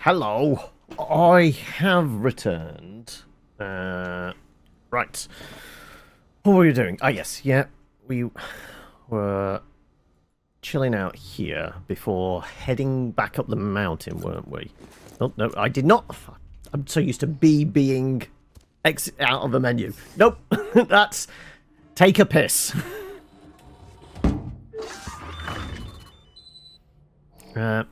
Hello. I have returned. Right. What were you doing? Ah, yes. Yeah. We were chilling out here before heading back up the mountain, weren't we? Oh, no, I did not. I'm so used to B being exit out of the menu. Nope. That's take a piss. EX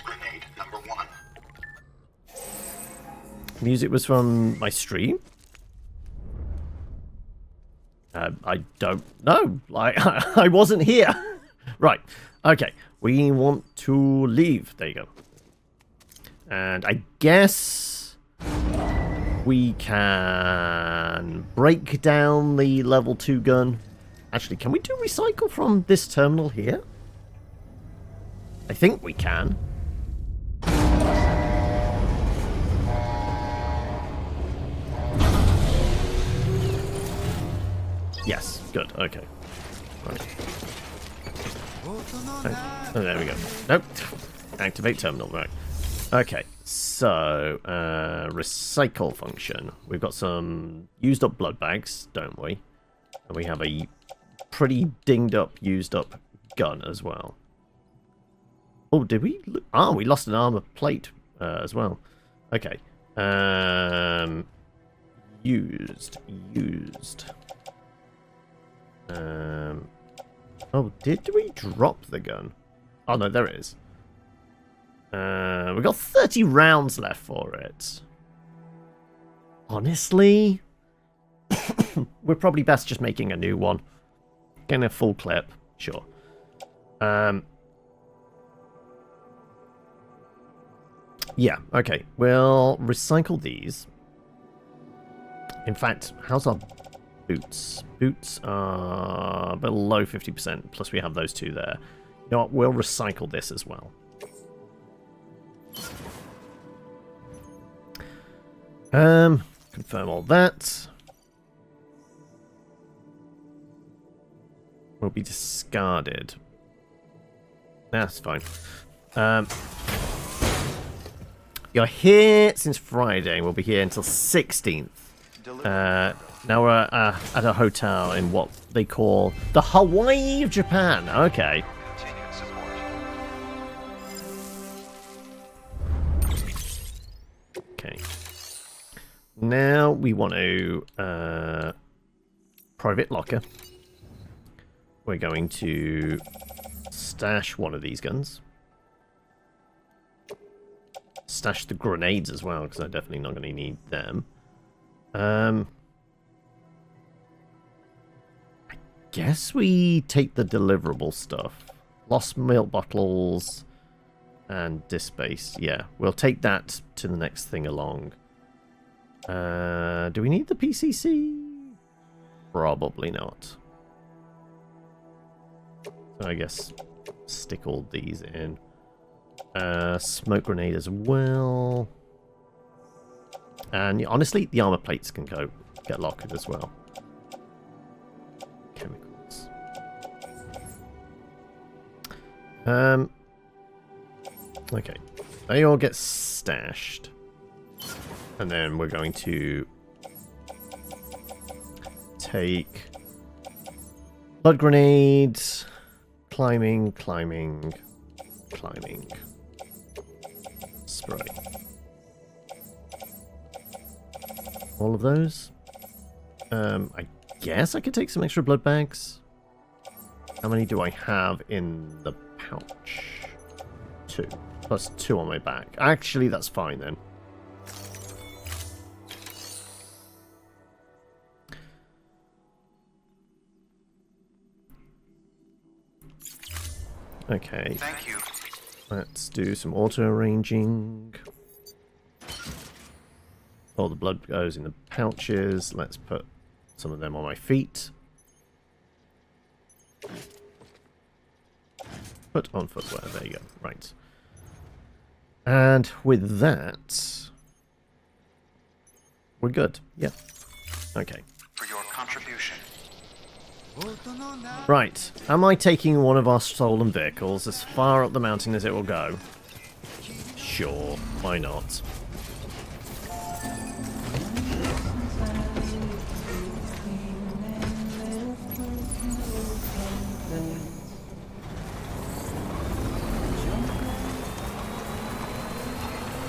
grenade number 1. Music was from my stream. I don't know. Like, I wasn't here. Right. Okay. We want to leave. There you go. And I guess we can break down the level 2 gun. Actually, can we do recycle from this terminal here? I think we can. Yes, good, okay. Right. Oh, there we go. Nope. Activate terminal, right. Okay, so, recycle function. We've got some used up blood bags, don't we? And we have a pretty dinged up, used up gun as well. Oh, did we? Oh, we lost an armor plate as well. Okay. Used. Oh, did we drop the gun? Oh, no, there it is. We've got 30 rounds left for it. Honestly, we're probably best just making a new one. Getting a full clip, sure. Yeah, okay. We'll recycle these. In fact, how's our boots? Boots are below 50%, plus we have those two there. You know what? We'll recycle this as well. Confirm all that. Will be discarded. That's fine. You're here since Friday. We'll be here until 16th. Now we're at a hotel in what they call the Hawaii of Japan. Okay. Continued support. Okay. Now we want to private locker. We're going to stash one of these guns. Stash the grenades as well, because I'm definitely not going to need them. I guess we take the deliverable stuff. Lost milk bottles and disk space. Yeah, we'll take that to the next thing along. Do we need the PCC? Probably not. So I guess stick all these in. Smoke grenade as well. And honestly, the armor plates can get locked as well. Chemicals. Okay. They all get stashed. And then we're going to take blood grenades, climbing. Spray. All of those. I guess I could take some extra blood bags. How many do I have in the pouch? 2. Plus 2 on my back. Actually, that's fine then. Okay. Thank you. Let's do some auto-arranging. All the blood goes in the pouches. Let's put some of them on my feet. Put on footwear. There you go. Right. And with that, we're good. Yep. Okay. For your contribution. Right, am I taking one of our stolen vehicles as far up the mountain as it will go? Sure, why not?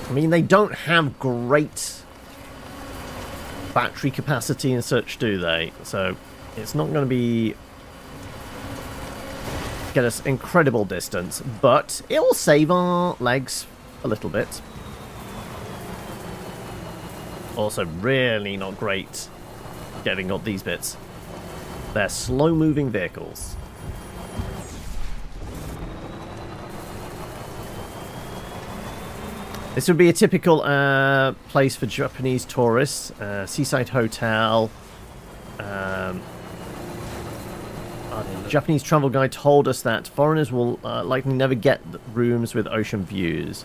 I mean, they don't have great battery capacity and such, do they? So it's not going to be get us incredible distance, but it will save our legs a little bit. Also, really not great getting up these bits. They're slow-moving vehicles. This would be a typical place for Japanese tourists. Seaside hotel. The Japanese travel guide told us that foreigners will likely never get rooms with ocean views.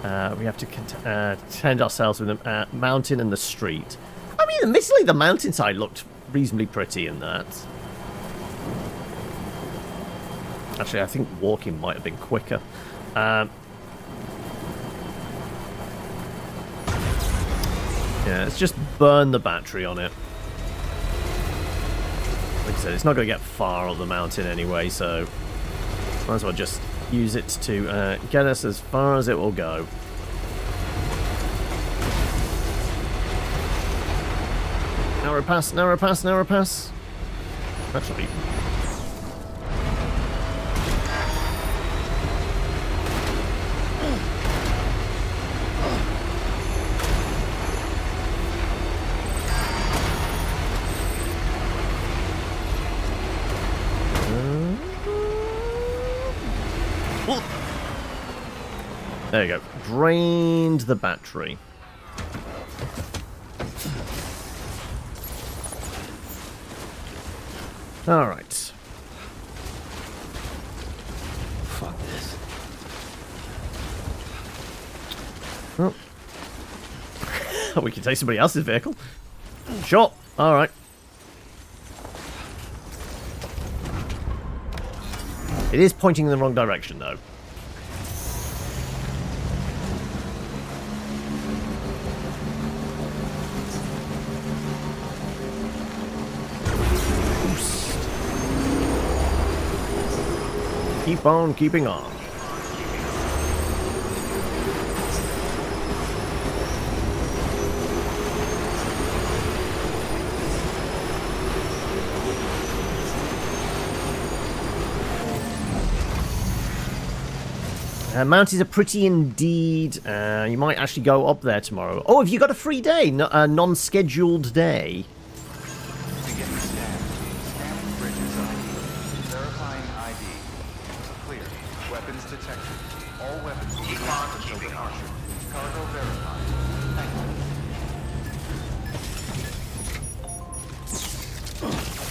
We have to contend ourselves with the mountain and the street. I mean, admittedly, the mountainside looked reasonably pretty in that. Actually, I think walking might have been quicker. Yeah, let's just burn the battery on it. Like I said, it's not going to get far up the mountain anyway, so might as well just use it to get us as far as it will go. Narrow pass, narrow pass, narrow pass. Actually... There you go. Drained the battery. Alright. Fuck this. Oh. We can take somebody else's vehicle. Sure. Alright. It is pointing in the wrong direction, though. Keep on keeping on. Mountains are pretty indeed. You might actually go up there tomorrow. Oh, have you got a free day? No, a non-scheduled day?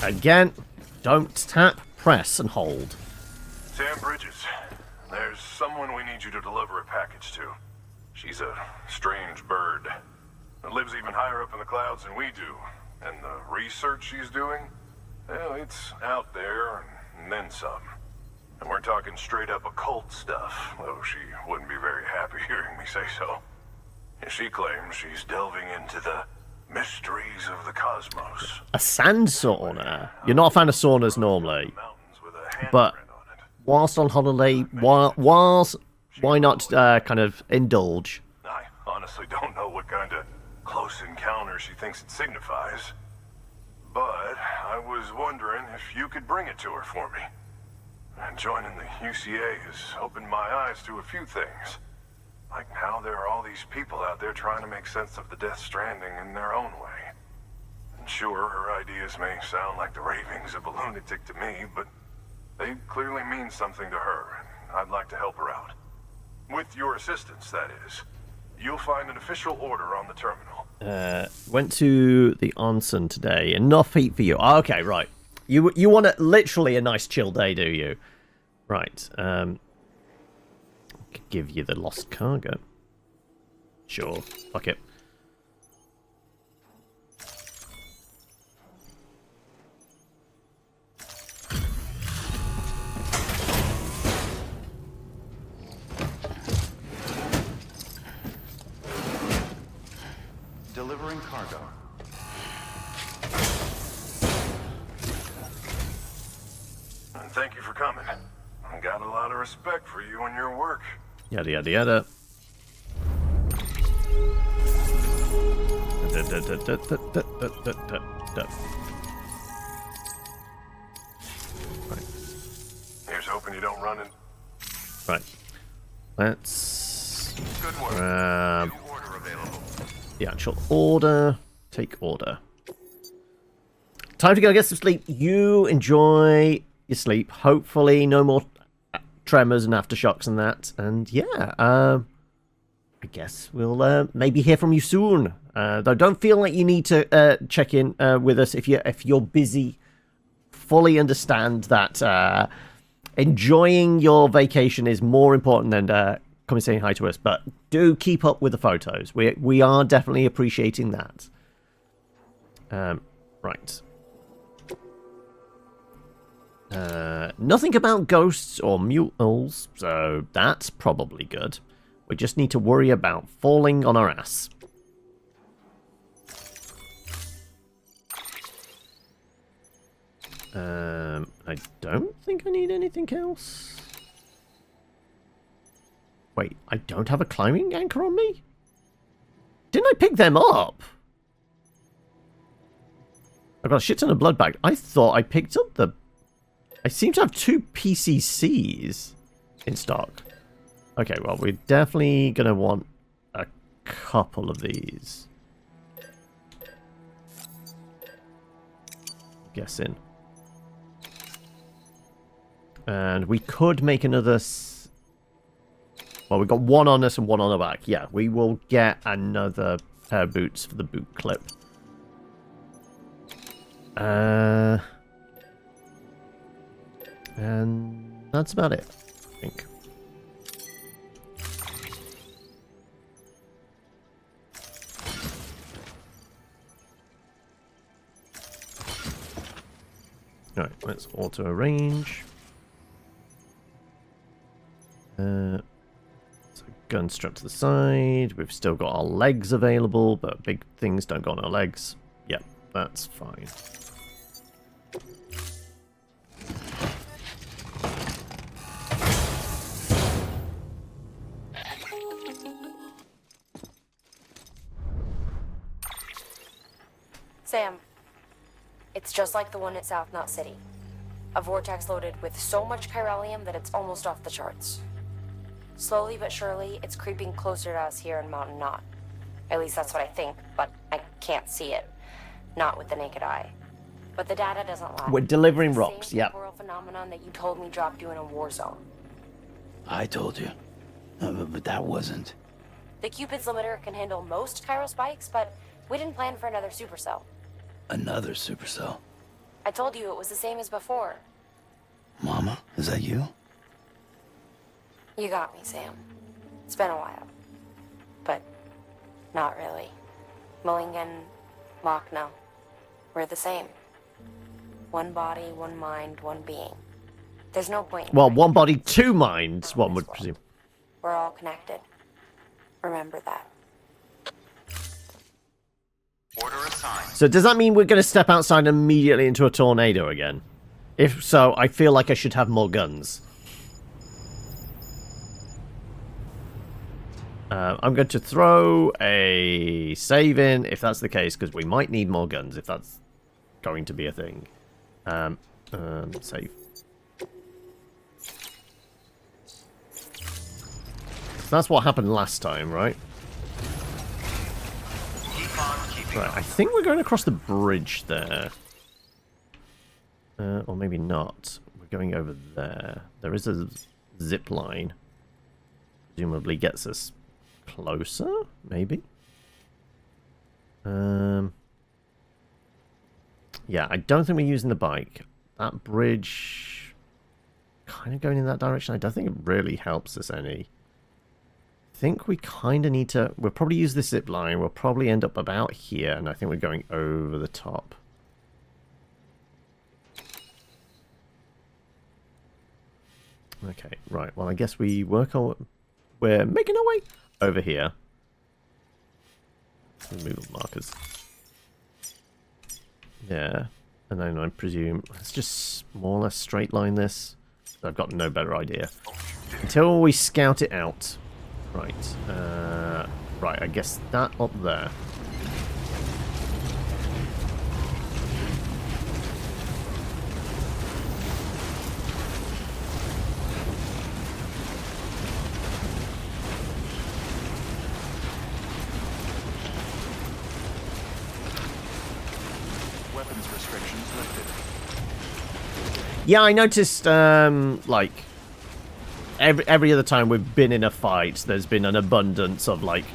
Again, don't tap, press, and hold. Sam Bridges, there's someone we need you to deliver a package to. She's a strange bird that lives even higher up in the clouds than we do. And the research she's doing, well, it's out there and then some. And we're talking straight up occult stuff, though she wouldn't be very happy hearing me say so. And she claims she's delving into the mysteries of the cosmos. A sand sauna? You're not a fan of saunas normally. But whilst on holiday, why not kind of indulge? I honestly don't know what kind of close encounter she thinks it signifies. But I was wondering if you could bring it to her for me. And joining the UCA has opened my eyes to a few things. Like how there are all these people out there trying to make sense of the Death Stranding in their own way. And sure, her ideas may sound like the ravings of a lunatic to me, but they clearly mean something to her, and I'd like to help her out. With your assistance, that is. You'll find an official order on the terminal. Went to the onsen today. Enough heat for you. Oh, okay, right. You want literally a nice chill day, do you? Right. Could give you the lost cargo. Sure. Fuck it. thank you for coming. I got a lot of respect for you and your work. Yada yada yada. Right. Here's hoping you don't run in. Right. Let's Good work. grab New order available. the actual order. Take order. Time to go get some sleep. You enjoy your sleep. Hopefully no more tremors and aftershocks and that. And yeah, I guess we'll maybe hear from you soon. Though don't feel like you need to check in with us if you're busy. Fully understand that enjoying your vacation is more important than coming saying hi to us. But do keep up with the photos. We are definitely appreciating that. Right. Nothing about ghosts or mutals, so that's probably good. We just need to worry about falling on our ass. I don't think I need anything else. Wait, I don't have a climbing anchor on me? Didn't I pick them up? I've got a shit ton of blood back. I thought I picked up the... I seem to have 2 PCCs in stock. Okay, well, we're definitely going to want a couple of these. Guessing. And we could make another... Well, we've got 1 on us and 1 on the back. Yeah, we will get another pair of boots for the boot clip. And that's about it, I think. Alright, let's auto-arrange. So gun strapped to the side. We've still got our legs available, but big things don't go on our legs. Yep, that's fine. Sam, it's just like the one at South Knot City. A vortex loaded with so much chiralium that it's almost off the charts. Slowly but surely, it's creeping closer to us here in Mountain Knot. At least that's what I think, but I can't see it. Not with the naked eye. But the data doesn't lie. We're delivering It's the rocks, same yep. temporal phenomenon that you told me dropped you in a war zone. I told you. But that wasn't. The Cupid's limiter can handle most chiral spikes, but we didn't plan for another supercell. Another supercell. I told you it was the same as before. Mama, is that you? You got me, Sam. It's been a while. But not really. Mulligan, Lochno, we're the same. One body, one mind, one being. There's no point in Well, trying one to body, control 2 minds, one this would world. presume. We're all connected. Remember that. Order assigned. So does that mean we're going to step outside immediately into a tornado again? If so, I feel like I should have more guns. I'm going to throw a save in, if that's the case, because we might need more guns, if that's going to be a thing. Save. That's what happened last time, right? Keep on keeping Right, on. I think we're going across the bridge there. Or maybe not. We're going over there. There is a zip line. Presumably gets us closer, maybe? Yeah, I don't think we're using the bike. That bridge... kind of going in that direction. I don't think it really helps us any. I think we kind of need to... we'll probably use the zip line. We'll probably end up about here, and I think we're going over the top. Okay, right. Well, I guess we work on... we're making our way over here. Remove markers. Yeah. And then I presume... Let's just more or less straight line this. I've got no better idea. Until we scout it out. Right. Right, I guess that up there. Weapons restrictions lifted. Yeah, I noticed, like, every other time we've been in a fight, there's been an abundance of, like,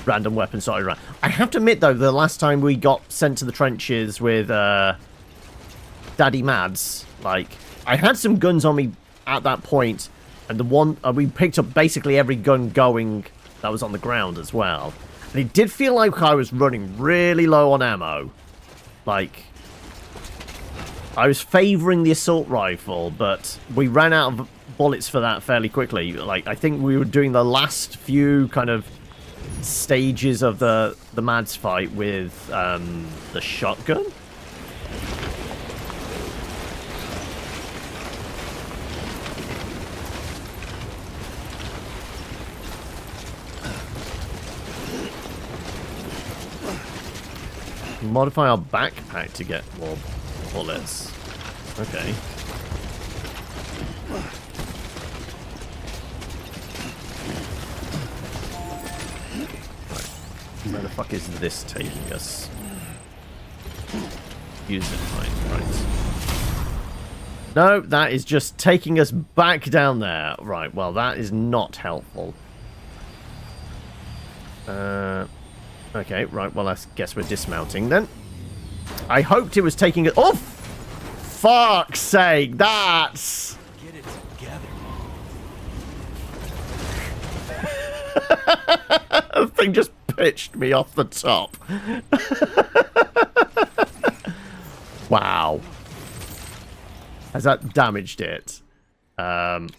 random weapons started around. I have to admit, though, the last time we got sent to the trenches with, Daddy Mads, like, I had some guns on me at that point, and the one, we picked up basically every gun going that was on the ground as well. And it did feel like I was running really low on ammo. Like... I was favouring the assault rifle, but we ran out of bullets for that fairly quickly. Like, I think we were doing the last few kind of stages of the Mads fight with the shotgun. Modify our backpack to get more bullets. Okay. Right. Where the fuck is this taking us? Use it fine, right. No, that is just taking us back down there. Right, well, that is not helpful. Okay, right, well, I guess we're dismounting then. I hoped it was taking it. Oh, fuck's sake! That's. Get it together. The thing just pitched me off the top. Wow. Has that damaged it? Cargo.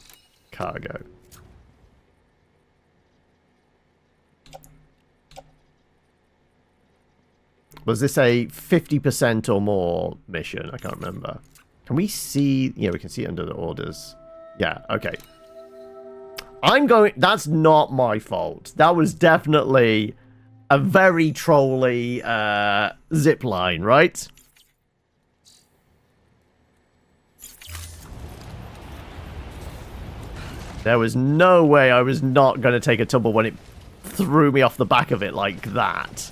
Was this a 50% or more mission? I can't remember. Can we see? Yeah, we can see it under the orders. Yeah, okay. I'm going... That's not my fault. That was definitely a very trolly zip line, right? There was no way I was not going to take a tumble when it threw me off the back of it like that.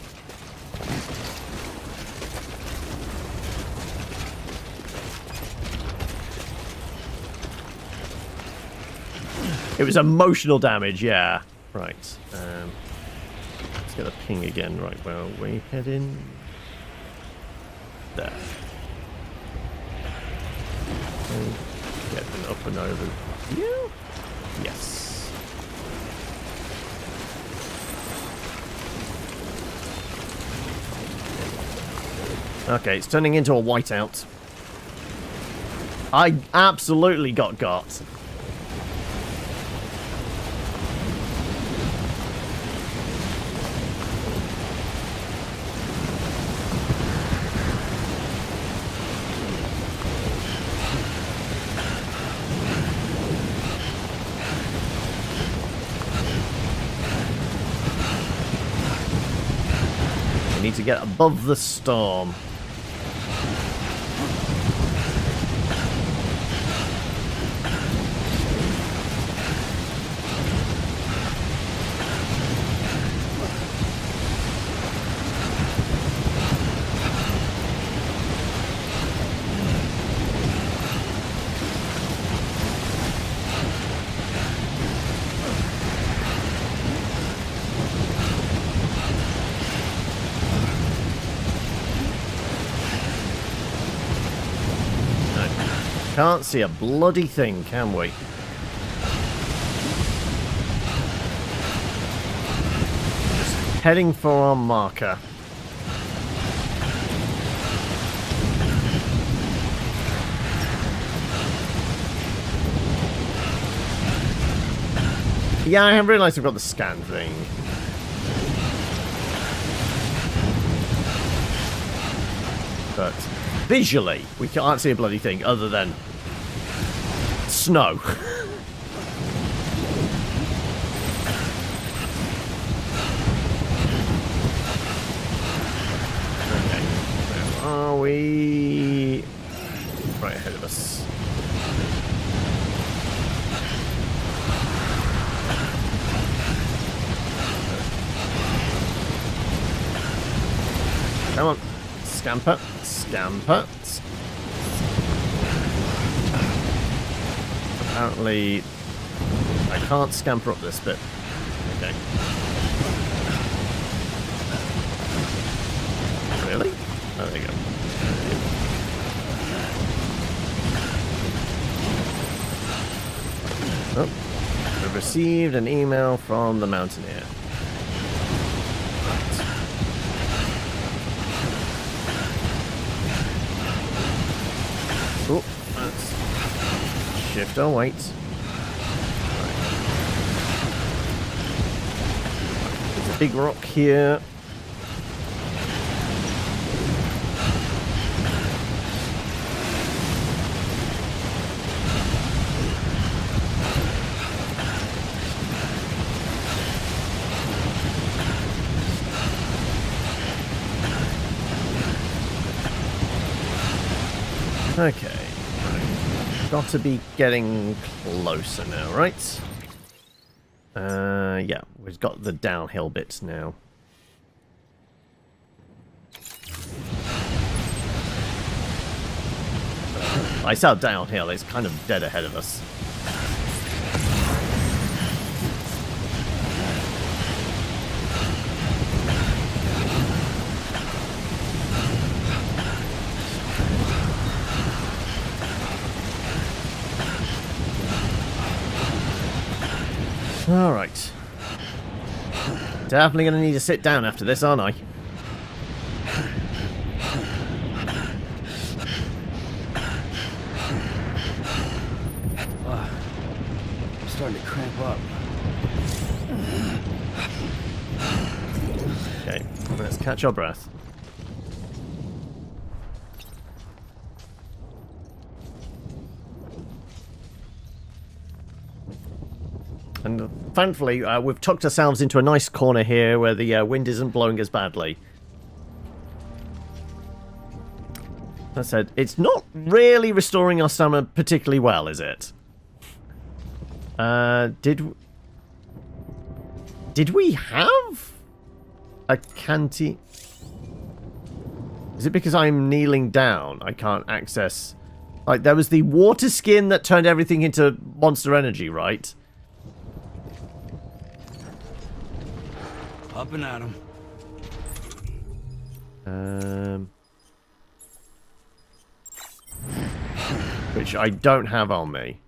It was emotional damage, yeah. Right. Let's get a ping again. Right, where are we heading? There. Get an up and over. Yeah. Yes. Okay, it's turning into a whiteout. I absolutely got. We need to get above the storm. Can't see a bloody thing, can we? Just heading for our marker. Yeah, I have realised I've got the scan thing. But visually, we can't see a bloody thing other than snow. Okay, where are we? Right ahead of us. Come on. Scamper. Scamper. Apparently, I can't scamper up this bit. Okay. Really? Oh, there you go. Oh. We've received an email from the Mountaineer. Oh, let's shift our weight. There's a big rock here. Okay. Got to be getting closer now, right? Yeah, we've got the downhill bits now. I said downhill, it's kind of dead ahead of us. Alright. Definitely going to need to sit down after this, aren't I? I'm starting to cramp up. Okay, let's catch our breath. And thankfully, we've tucked ourselves into a nice corner here where the wind isn't blowing as badly. That said, it's not really restoring our stamina particularly well, is it? Did we have a canteen? Is it because I'm kneeling down? I can't access... Like, there was the water skin that turned everything into monster energy, right? Up and at 'em. Which I don't have on me.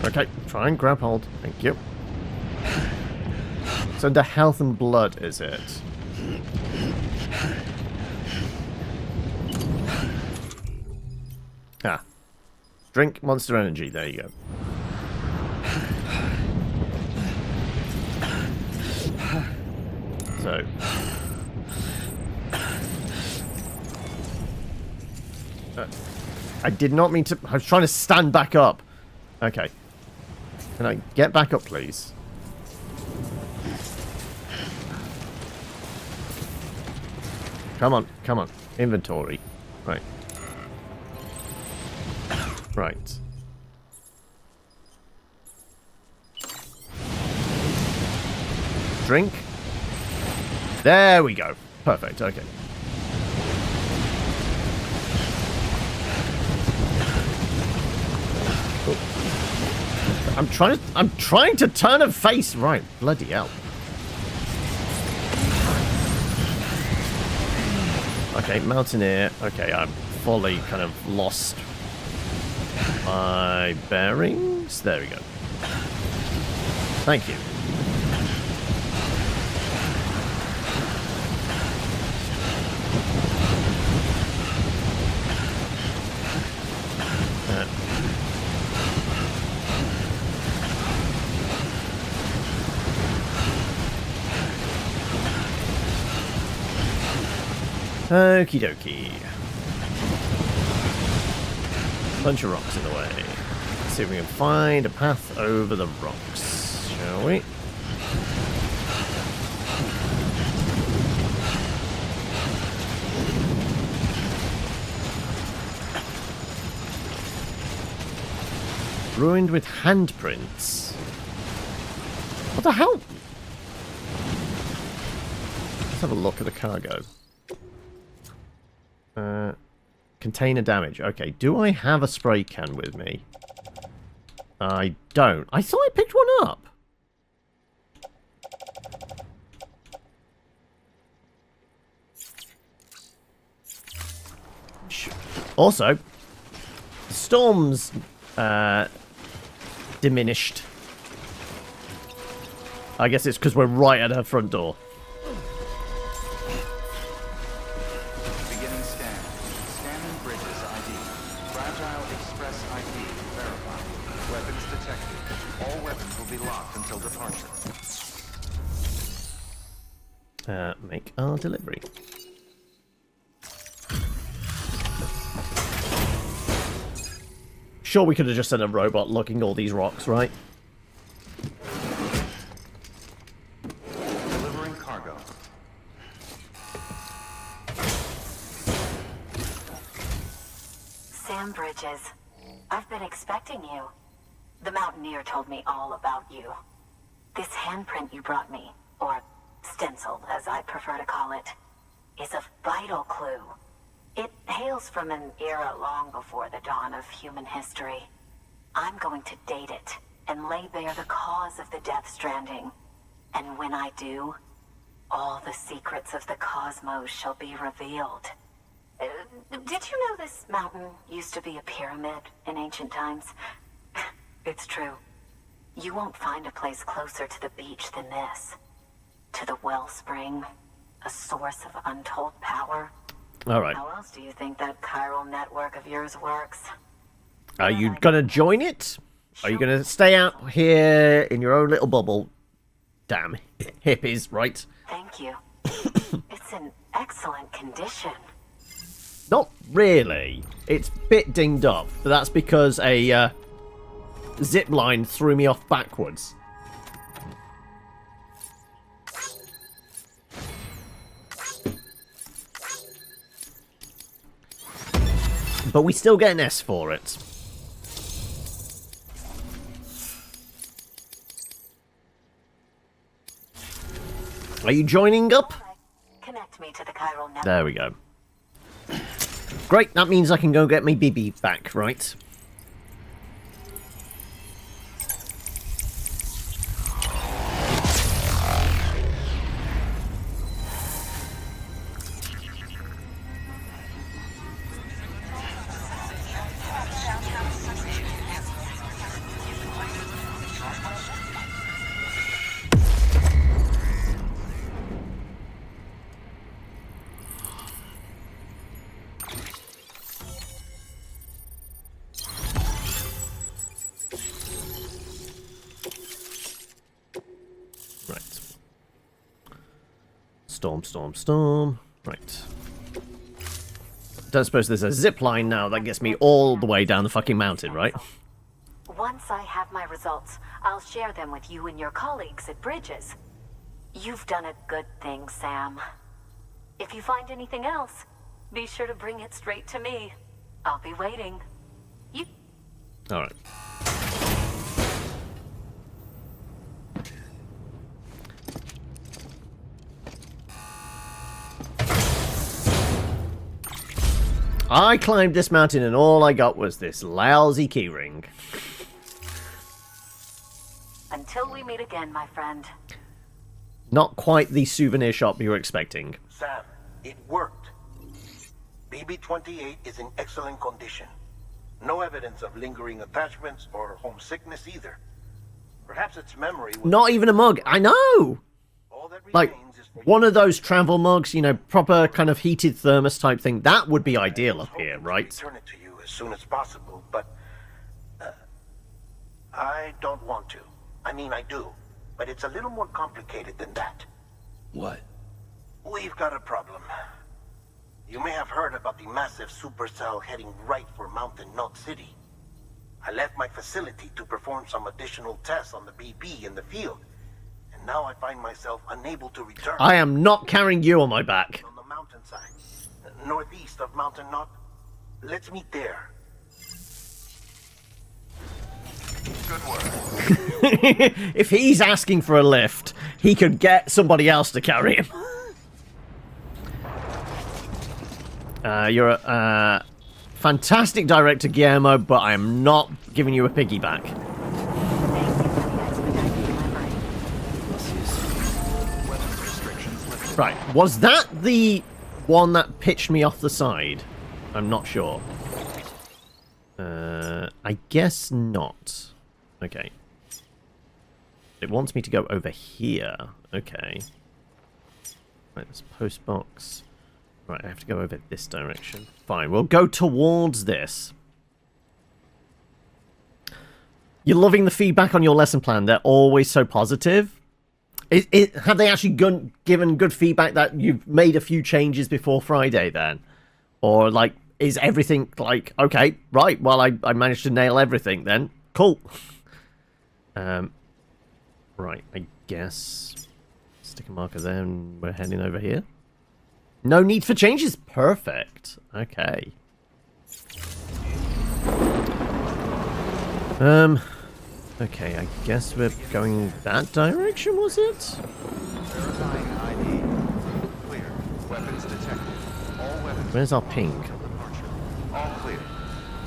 Okay, try and grab hold. Thank you. It's under health and blood, is it? Ah. Drink monster energy. There you go. So. I did not mean to... I was trying to stand back up. Okay. Can I get back up, please? Come on, come on. Inventory. Right. Right. Drink. There we go. Perfect, okay. I'm trying to turn a face right. Bloody hell. Okay, Mountaineer. Okay, I'm fully kind of lost my bearings. There we go. Thank you. Okie dokie. Bunch of rocks in the way. Let's see if we can find a path over the rocks, shall we? Ruined with handprints. What the hell? Let's have a look at the cargo. Container damage. Okay, do I have a spray can with me? I don't. I thought I picked one up. Also, the storm's diminished. I guess it's because we're right at her front door. Beginning scan. Scanning bridges ID. Fragile Express ID verified. Weapons detected. All weapons will be locked until departure. Make our delivery. Sure, we could have just sent a robot looking all these rocks, right? Delivering cargo. Sam Bridges, I've been expecting you. The Mountaineer told me all about you. This handprint you brought me, or stencil as I prefer to call it, is a vital clue. It hails from an era long before the dawn of human history. I'm going to date it and lay bare the cause of the Death Stranding. And when I do, all the secrets of the cosmos shall be revealed. Did you know this mountain used to be a pyramid in ancient times? It's true. You won't find a place closer to the beach than this. To the wellspring, a source of untold power. All right. How else do you think that chiral network of yours works? Are you gonna join it? Are you gonna stay out here in your own little bubble? Damn hippies, right? Thank you. It's in excellent condition. Not really. It's a bit dinged up, but that's because a zip line threw me off backwards. But we still get an S for it. Are you joining up? Connect me to the chiral network. There we go. Great, that means I can go get my BB back, right? Storm. Right. Don't suppose there's a zip line now that gets me all the way down the fucking mountain, right? Once I have my results, I'll share them with you and your colleagues at Bridges. You've done a good thing, Sam. If you find anything else, be sure to bring it straight to me. I'll be waiting. Alright. I climbed this mountain and all I got was this lousy keyring. Until we meet again, my friend. Not quite the souvenir shop you were expecting. Sam, it worked. BB-28 is in excellent condition. No evidence of lingering attachments or homesickness either. Perhaps its memory was... Not even a mug. I know! All that Like, remains is for one of those travel mugs, you know, proper kind of heated thermos type thing. That would be ideal up here, right? Return it to you as soon as possible, but I don't want to. I mean, I do, but it's a little more complicated than that. What? We've got a problem. You may have heard about the massive supercell heading right for Mountain Knot City. I left my facility to perform some additional tests on the BB in the field, and now I find myself unable to return. I am not carrying you on my back. On the mountainside, northeast of Mountain Knot. Let's meet there. Good work. If he's asking for a lift, he could get somebody else to carry him. You're a fantastic director, Guillermo, but I am not giving you a piggyback. Right, was that the one that pitched me off the side? I'm not sure. I guess not. Okay. It wants me to go over here. Okay. Right, there's a post box. Right, I have to go over this direction. Fine, we'll go towards this. You're loving the feedback on your lesson plan. They're always so positive. Have they actually given good feedback that you've made a few changes before Friday then? Or, like, is everything, like, okay, right, well, I managed to nail everything then. Cool. Right, I guess stick a marker there and we're heading over here. No need for changes. Perfect. Okay. Okay, I guess we're going that direction, was it? Verifying ID. Clear. Weapons detected. All weapons. Where's our ping? Departure. All clear.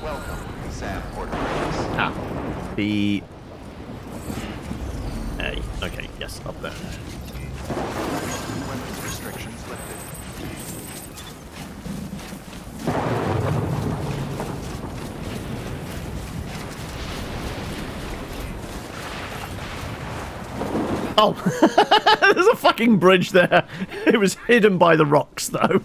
Welcome, Sam Porter. Ah. B. A. Okay, yes, up there. Weapons restrictions lifted. Oh, there's a fucking bridge there. It was hidden by the rocks, though.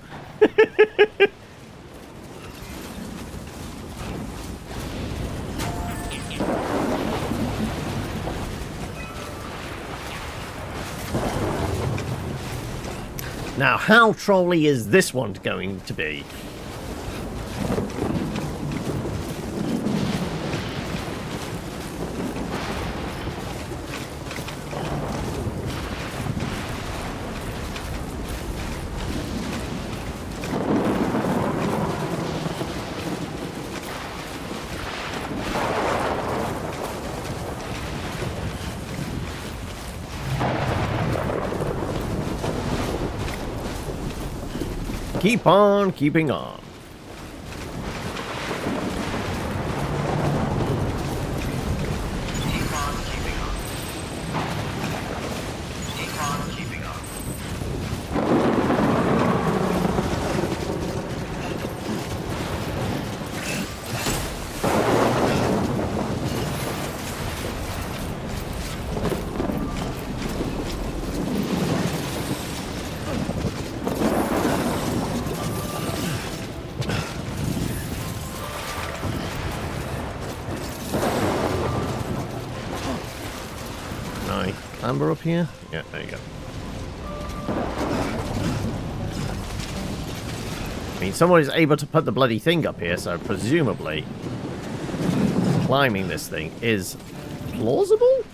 Now, how trolly is this one going to be? Keep on keeping on. Keep on keeping on. Keep on keeping on. Clamber up here? Yeah, there you go. I mean, someone is able to put the bloody thing up here, so presumably climbing this thing is plausible?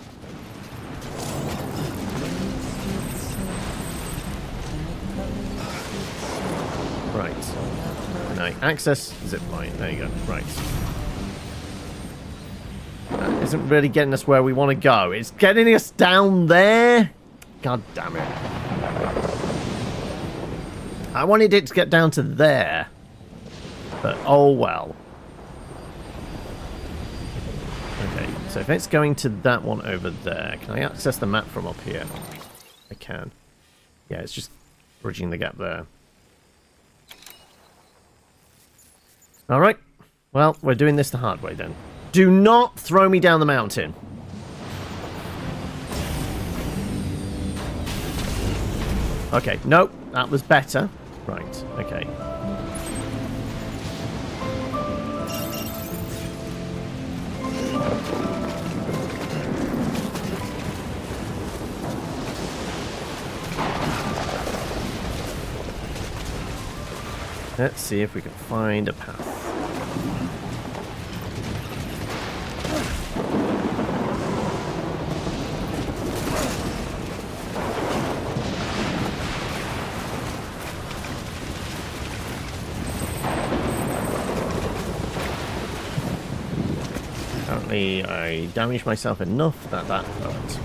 Right. No, access zip line. There you go. Right. That isn't really getting us where we want to go. It's getting us down there. God damn it. I wanted it to get down to there. But oh well. Okay, so if it's going to that one over there, can I access the map from up here? I can. Yeah, it's just bridging the gap there. Alright. Well, we're doing this the hard way then. Do not throw me down the mountain. Okay, nope, that was better. Right, okay. Let's see if we can find a path. Apparently, I damaged myself enough that that hurt.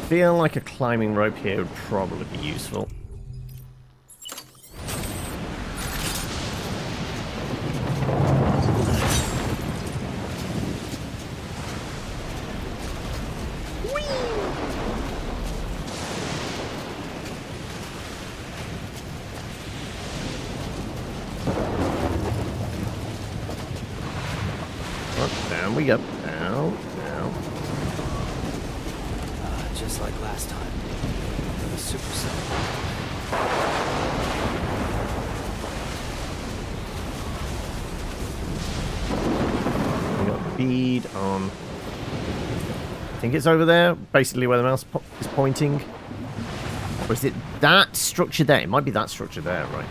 Feel like a climbing rope here would probably be useful. Oh, down we go. Down, down. Just like last time. Supercell. We got bead on. I think it's over there, basically where the mouse is pointing. Or is it that structure there? It might be that structure there, right?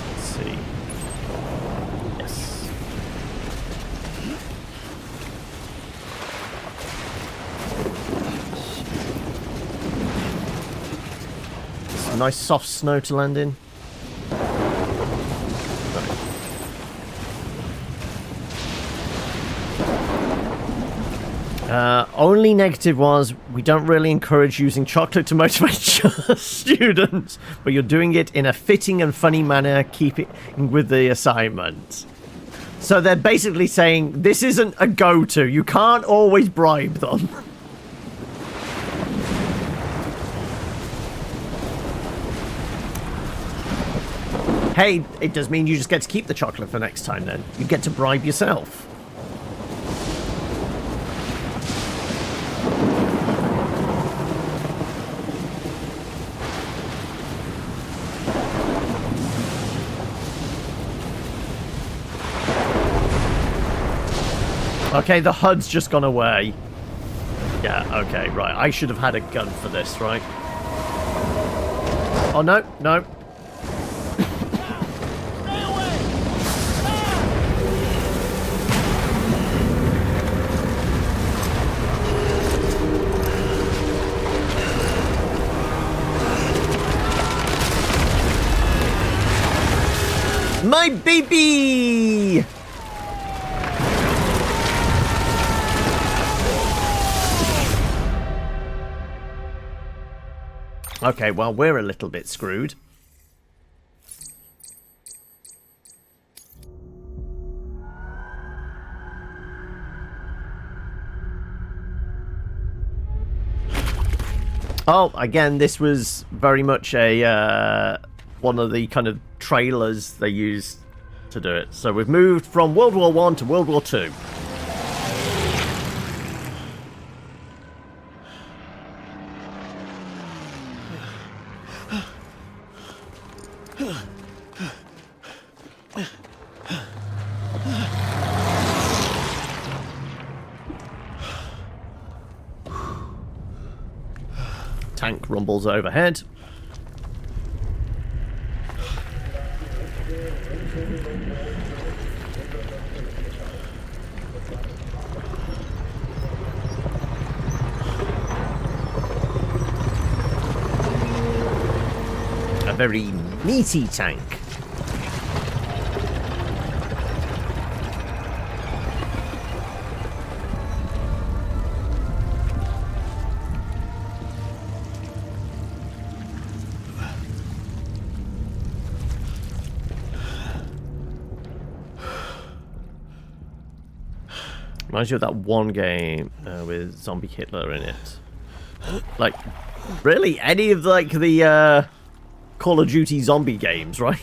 Let's see. Yes. Some nice soft snow to land in. Only negative was we don't really encourage using chocolate to motivate your students, but you're doing it in a fitting and funny manner, keeping with the assignment. So they're basically saying this isn't a go-to. You can't always bribe them. Hey, it does mean you just get to keep the chocolate for next time then. You get to bribe yourself. Okay, the HUD's just gone away. Yeah, okay, right. I should have had a gun for this, right? Oh, no, no. My baby! Okay, well, we're a little bit screwed. Oh, again, this was very much a one of the kind of trailers they used to do it. So we've moved from World War I to World War II. Tank rumbles overhead. A very meaty tank. Reminds you of that one game with Zombie Hitler in it. Like, really? Any of like the Call of Duty zombie games, right?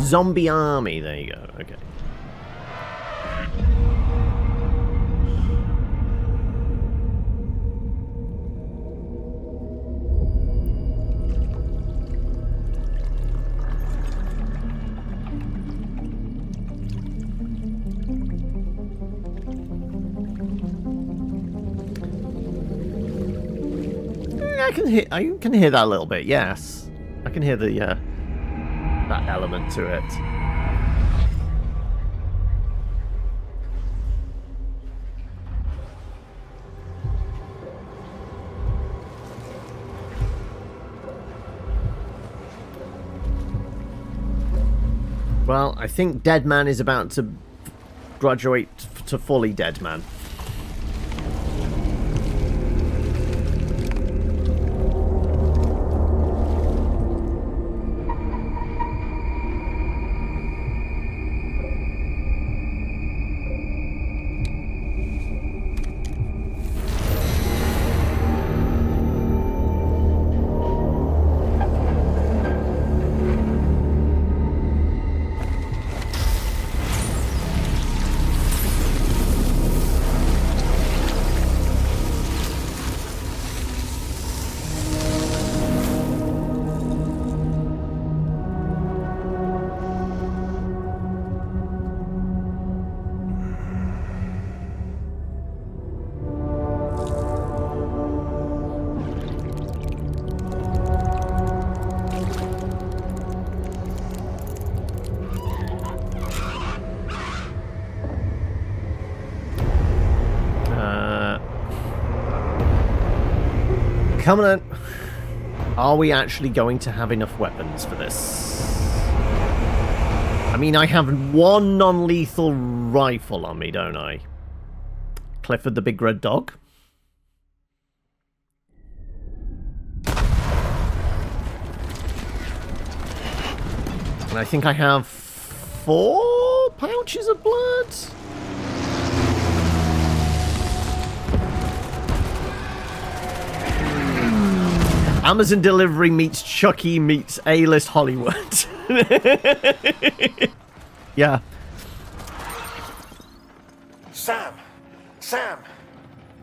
Zombie army, there you go, okay. I can hear that a little bit, yes. I can hear the that element to it. Well, I think Deadman is about to graduate to fully Deadman. Come on. Are we actually going to have enough weapons for this? I mean, I have one non-lethal rifle on me, don't I? Clifford the Big Red Dog. And I think I have 4 pouches of blood. Amazon delivery meets Chucky meets A-list Hollywood. Yeah. Sam! Sam!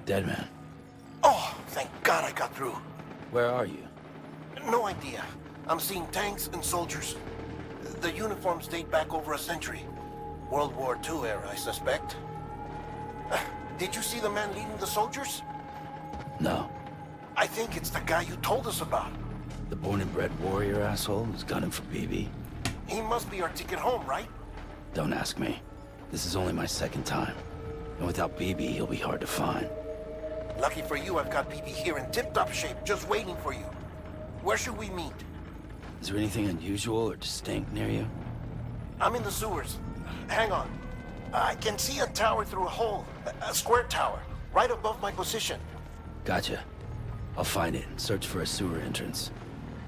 Deadman, Oh, thank God I got through. where are you? No idea. I'm seeing tanks and soldiers. The uniforms date back over a century. World War II era, I suspect. Did you see the man leading the soldiers? No. I think it's the guy you told us about. The born and bred warrior asshole who's gunning for BB? He must be our ticket home, right? Don't ask me. This is only my 2nd time. And without BB, he'll be hard to find. Lucky for you, I've got BB here in tip-top shape, just waiting for you. Where should we meet? Is there anything unusual or distinct near you? I'm in the sewers. Hang on. I can see a tower through a hole. A square tower, right above my position. Gotcha. I'll find it and search for a sewer entrance.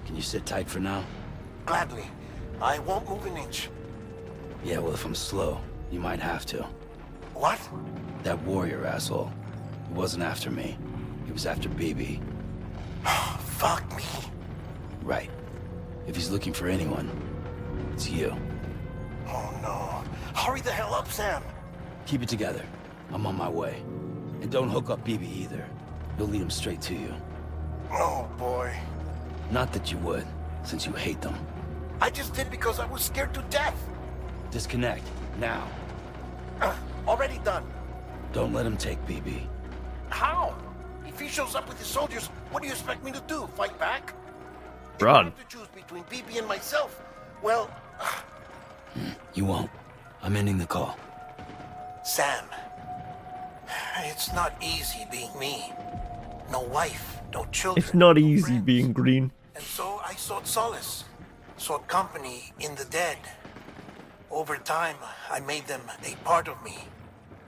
Can you sit tight for now? Gladly. I won't move an inch. Yeah, well, if I'm slow, you might have to. What? That warrior asshole. He wasn't after me. He was after BB. Fuck me. Right. If he's looking for anyone, it's you. Oh no. Hurry the hell up, Sam. Keep it together. I'm on my way. And don't hook up BB either. He'll lead him straight to you. Oh boy. Not that you would, since you hate them. I just did because I was scared to death. Disconnect, now. Already done. Don't let him take BB. How? If he shows up with his soldiers, what do you expect me to do? Fight back? If I Run. have to choose between BB and myself, well, You won't. I'm ending the call. Sam, it's not easy being me. No wife, no children. It's not no easy friends. being green. And so I sought solace, sought company in the dead. Over time, I made them a part of me.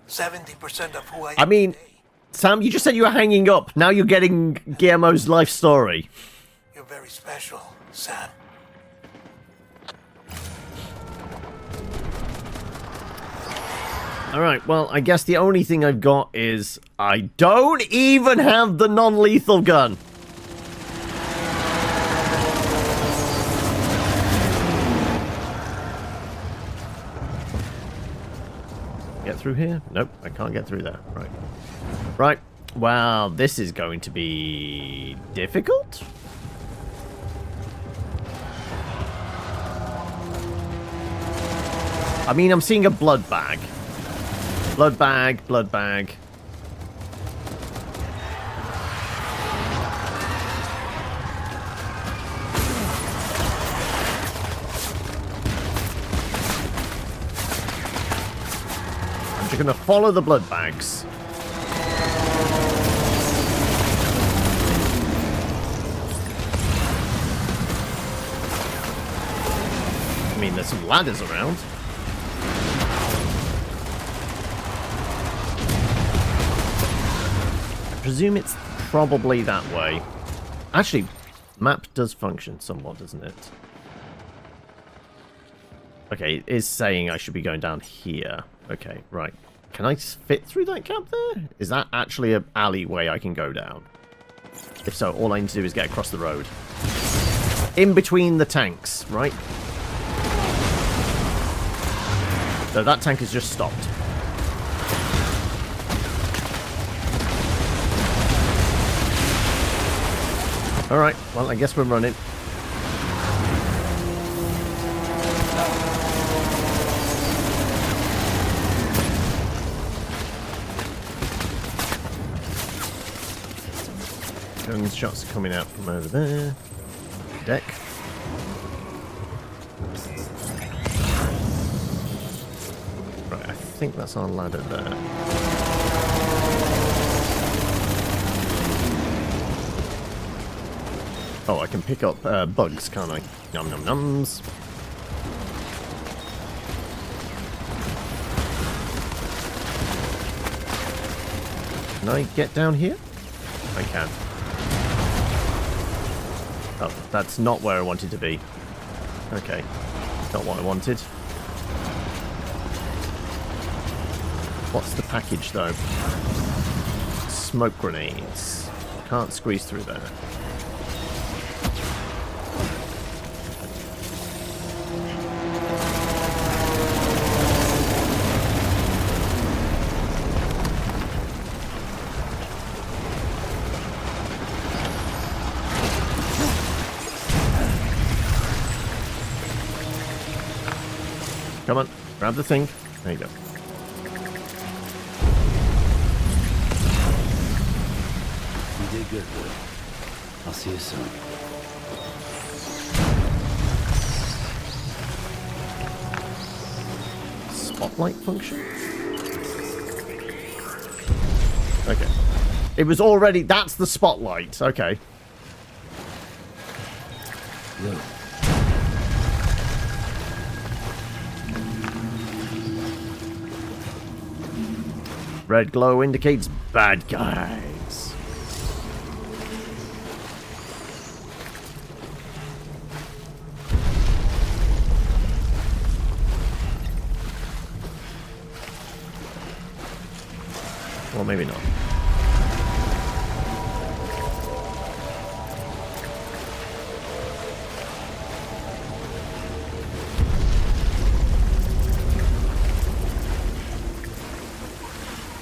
70% of who I I am mean, today. Sam, you just said you were hanging up. Now you're getting Guillermo's life story. You're very special, Sam. Alright, well, I guess the only thing I've got is I don't even have the non-lethal gun. Get through here? Nope, I can't get through there. Right. Right. Wow, this is going to be difficult? I mean, I'm seeing a blood bag. Blood bag, blood bag. I'm just gonna follow the blood bags. I mean, there's some ladders around. I presume it's probably that way. Actually, map does function somewhat, doesn't it? Okay, it is saying I should be going down here. Okay, right. Can I fit through that gap there? Is that actually an alleyway I can go down? If so, all I need to do is get across the road. In between the tanks, right? So that tank has just stopped. Alright, well, I guess we're running. Gunshots are coming out from over there. Deck. Right, I think that's our ladder there. Oh, I can pick up bugs, can't I? Num num nums. Can I get down here? I can. Oh, that's not where I wanted to be. Okay. Not what I wanted. What's the package, though? Smoke grenades. Can't squeeze through there. Come on, grab the thing. There you go. You did good, boy. I'll see you soon. Spotlight function? Okay. It was already... That's the spotlight. Okay. Look. Red glow indicates bad guys. Or maybe not.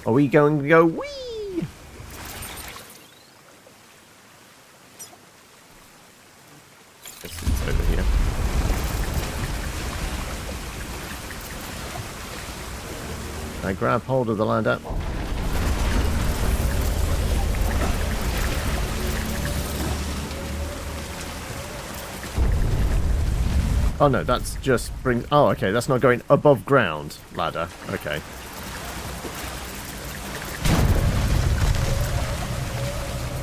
Are we going to go wee? Guess it's over here. I grab hold of the ladder. Oh no, that's just bring. Oh, okay, that's not going above ground ladder. Okay.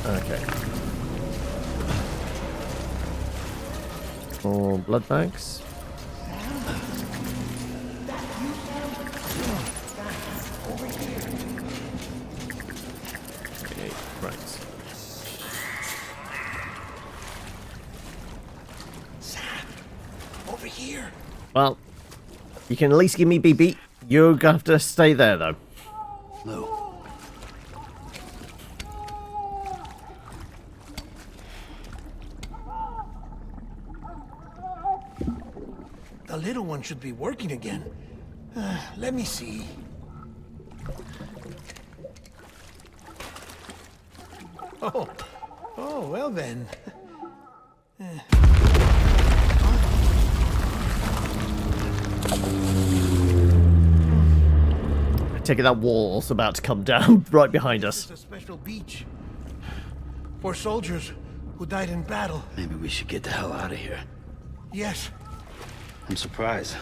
Okay. More blood bags. Well, you can at least give me BB. You're gonna have to stay there, though. Lou. The little one should be working again. Let me see. Oh, well then. I take it that wall's about to come down right behind us. It's a special beach for soldiers who died in battle. Maybe we should get the hell out of here. Yes. I'm surprised.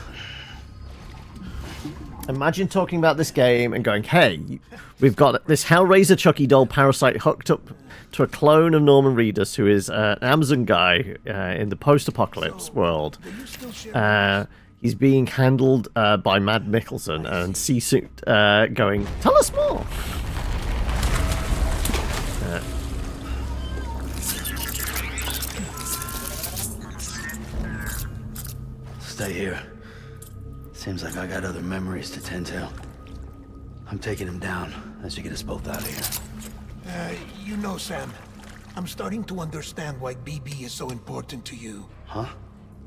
Imagine talking about this game and going, hey, we've got this Hellraiser Chucky doll parasite hooked up to a clone of Norman Reedus, who is an Amazon guy in the post-apocalypse world. He's being handled by Matt Mikkelsen, and C-Suit going, tell us more! Stay here. Seems like I got other memories to tend to. I'm taking him down as you get us both out of here. You know, Sam, I'm starting to understand why BB is so important to you. Huh?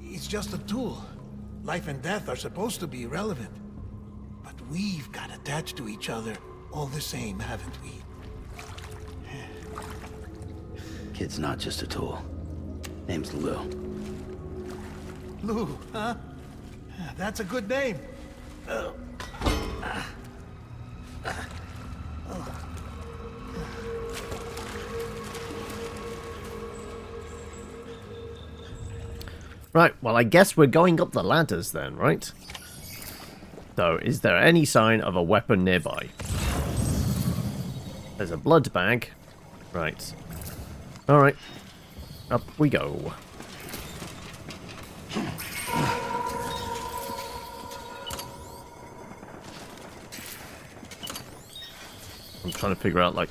It's just a tool. Life and death are supposed to be irrelevant. But we've got attached to each other all the same, haven't we? Kid's not just a tool. Name's Lou. Lou, huh? That's a good name. Right, well, I guess we're going up the ladders then, right? So, is there any sign of a weapon nearby? There's a blood bag. Right. Alright. Up we go. I'm trying to figure out, like...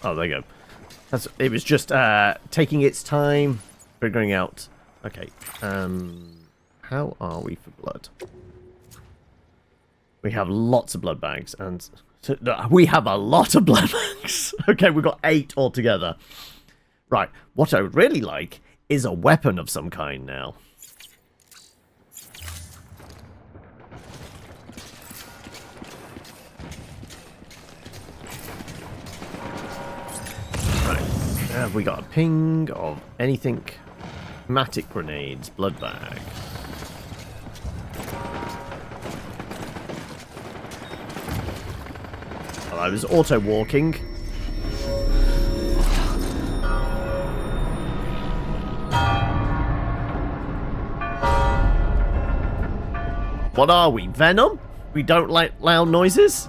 Oh, there you go. It was just taking its time, figuring out... Okay, how are we for blood? We have lots of blood bags, and... we have a lot of blood bags! Okay, we've got 8 altogether. Right, what I would really like is a weapon of some kind now. Have we got a ping of anything? Matic grenades, blood bag. Well, I was auto walking. What are we? Venom? We don't like loud noises?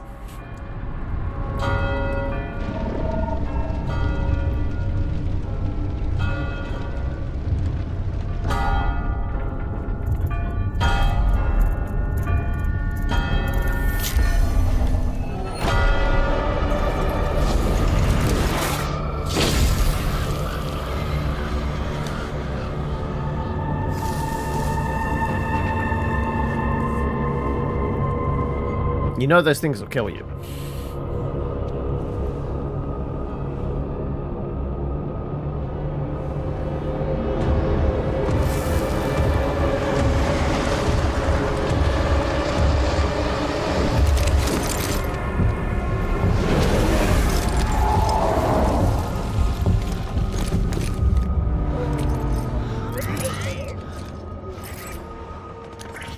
You know those things will kill you.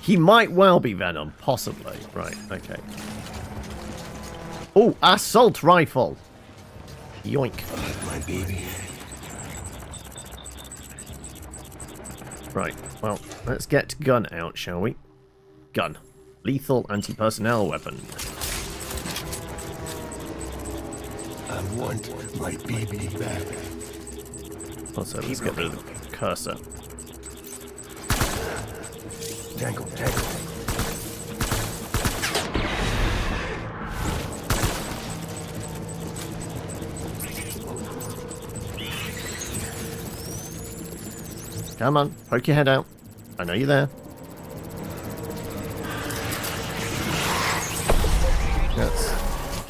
He might well be Venom, possibly. Right, okay. Oh, assault rifle! Yoink. My baby. Right, well, let's get gun out, shall we? Gun. Lethal anti-personnel weapon. I want my baby back. Also, let's get rid of the cursor. Tangle, tangle. Come on, poke your head out. I know you're there.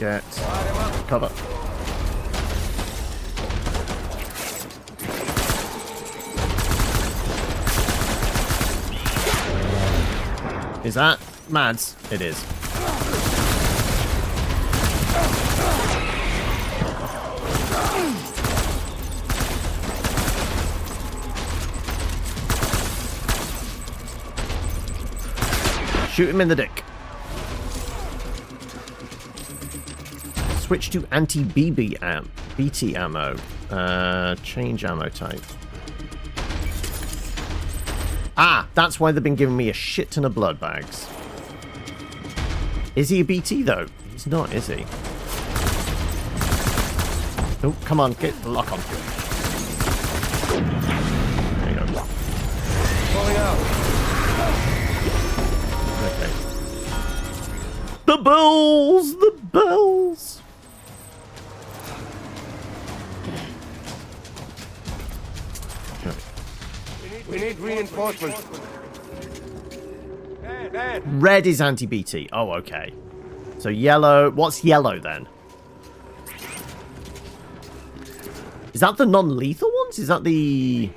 get cover. Is that Mads? It is. Shoot him in the dick. Switch to anti-BB BT ammo. Change ammo type. Ah, that's why they've been giving me a shit ton of blood bags. Is he a BT though? He's not, is he? Oh, come on, get the lock on. There you go. Pulling out. Okay. The bells! The bells! We need reinforcements. Red is anti-BT. Oh, okay. So yellow... What's yellow, then? Is that the non-lethal ones? Is that the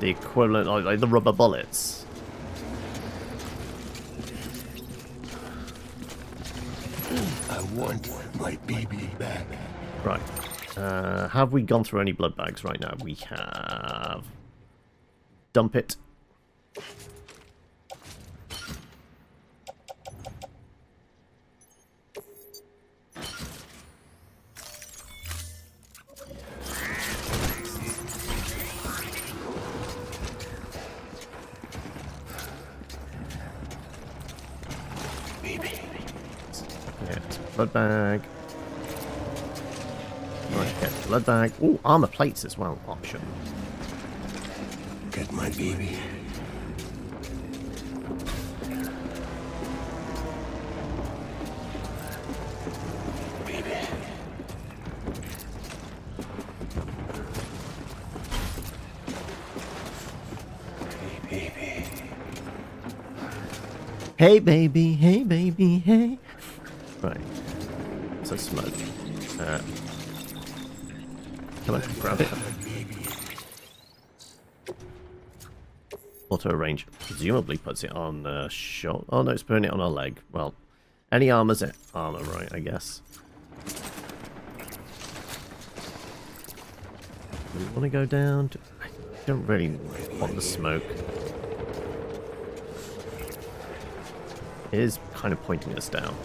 equivalent of like the rubber bullets? I want my baby back. Right. Have we gone through any blood bags right now? We have. Dump it. Blood bag. Right, get the blood bag. Oh, armor plates as well. Option. Get my baby. Baby. Hey, baby. Hey, baby. Hey, baby. Hey. Right. So smoke. Come on, grab it. Auto range presumably puts it on the shot. Oh no, it's putting it on our leg. Well, any armor's it. Armor, right? I guess. Do we want to go down? I don't really want the smoke. It is kind of pointing us down.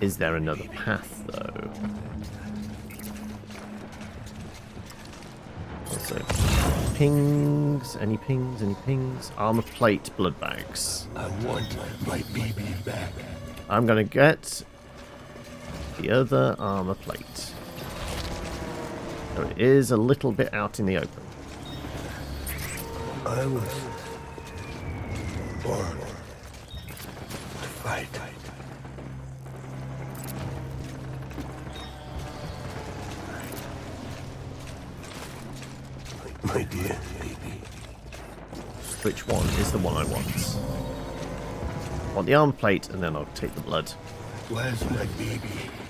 Is there another path, though? Also, pings. Any pings? Any pings? Armor plate, blood bags. I want my baby back. I'm gonna get the other armor plate. So it is a little bit out in the open. I was born to fight. My dear baby. Which one is the one I want? I want the armor plate, and then I'll take the blood. Where's my baby?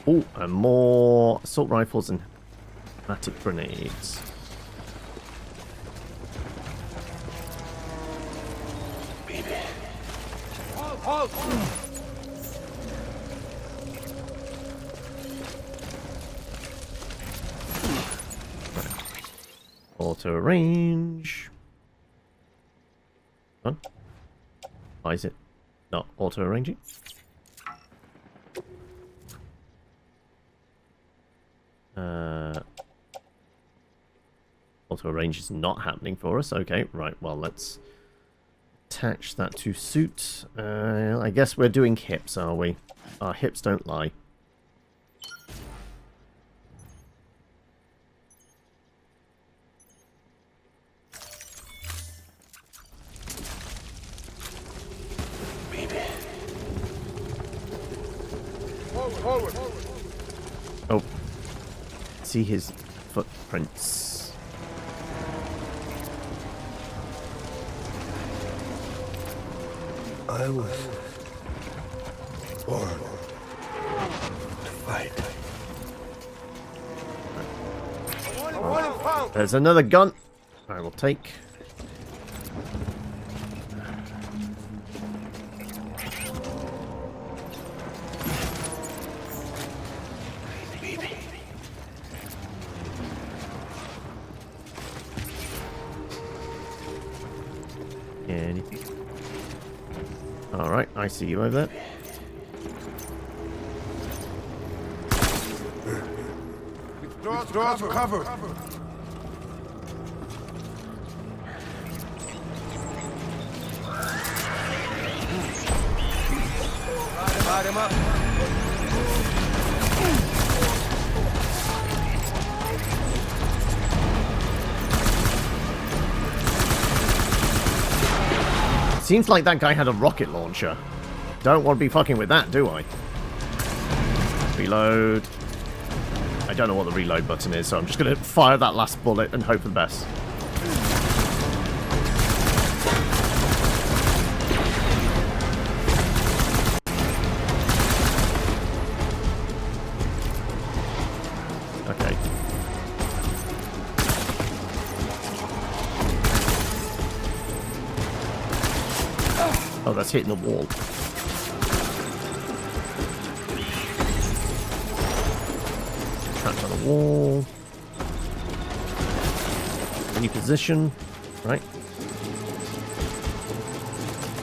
Oh, and more assault rifles and automatic grenades. Baby. Halt! Auto range. Huh? Why is it not auto arranging? Auto range is not happening for us. Okay, right. Well, let's attach that to suit. I guess we're doing hips, are we? Our hips don't lie. Oh, see his footprints. I was born to fight. There's another gun I will take. Anything? Alright, I see you over there. Withdraw to cover. Light him up. Seems like that guy had a rocket launcher. Don't want to be fucking with that, do I? Reload. I don't know what the reload button is, so I'm just going to fire that last bullet and hope for the best. Okay. Oh, that's hitting the wall. Trapped on the wall. New position. Right.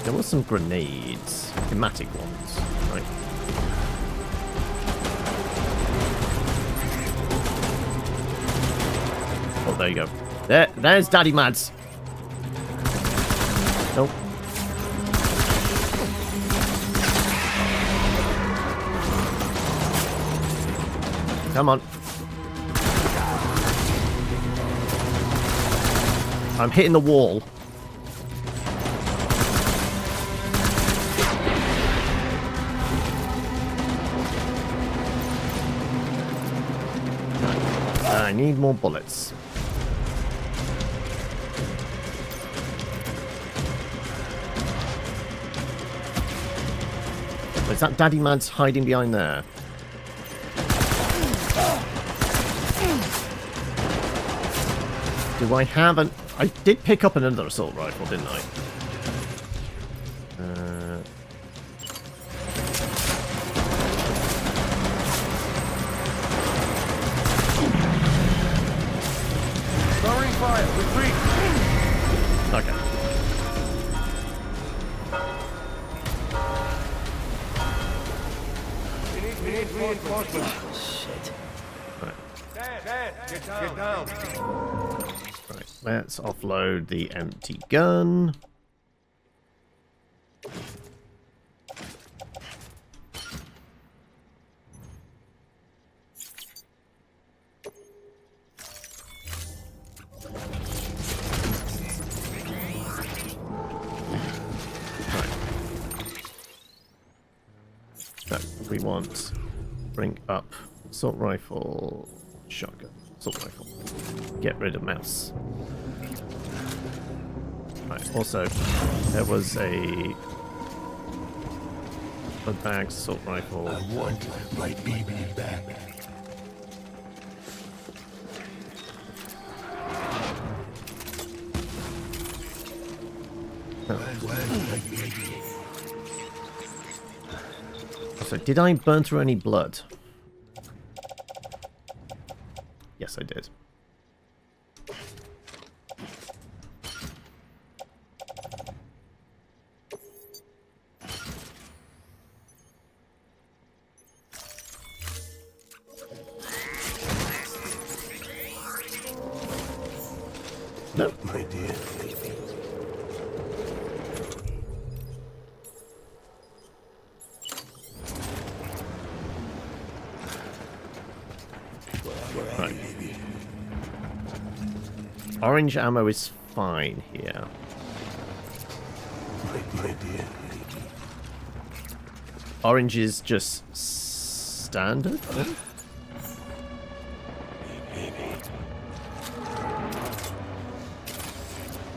There were some grenades. Thematic ones. Right. Oh, there you go. There's Daddy Mads. Nope. Come on. I'm hitting the wall. I need more bullets. Is that Daddy Mads hiding behind there? Do I have an... I did pick up another assault rifle, didn't I? Lowering fire. Retreat. Okay. We need reinforcements. Shit. Dad, get down. Right, let's offload the empty gun. So we want bring up assault rifle, shotgun, assault rifle. Get rid of mouse. Right, also there was a blood bags, assault rifle. I want my BB back. So did I burn through any blood? Yes, I did. No. My dear. Right. Orange ammo is fine here. My dear. Orange is just standard?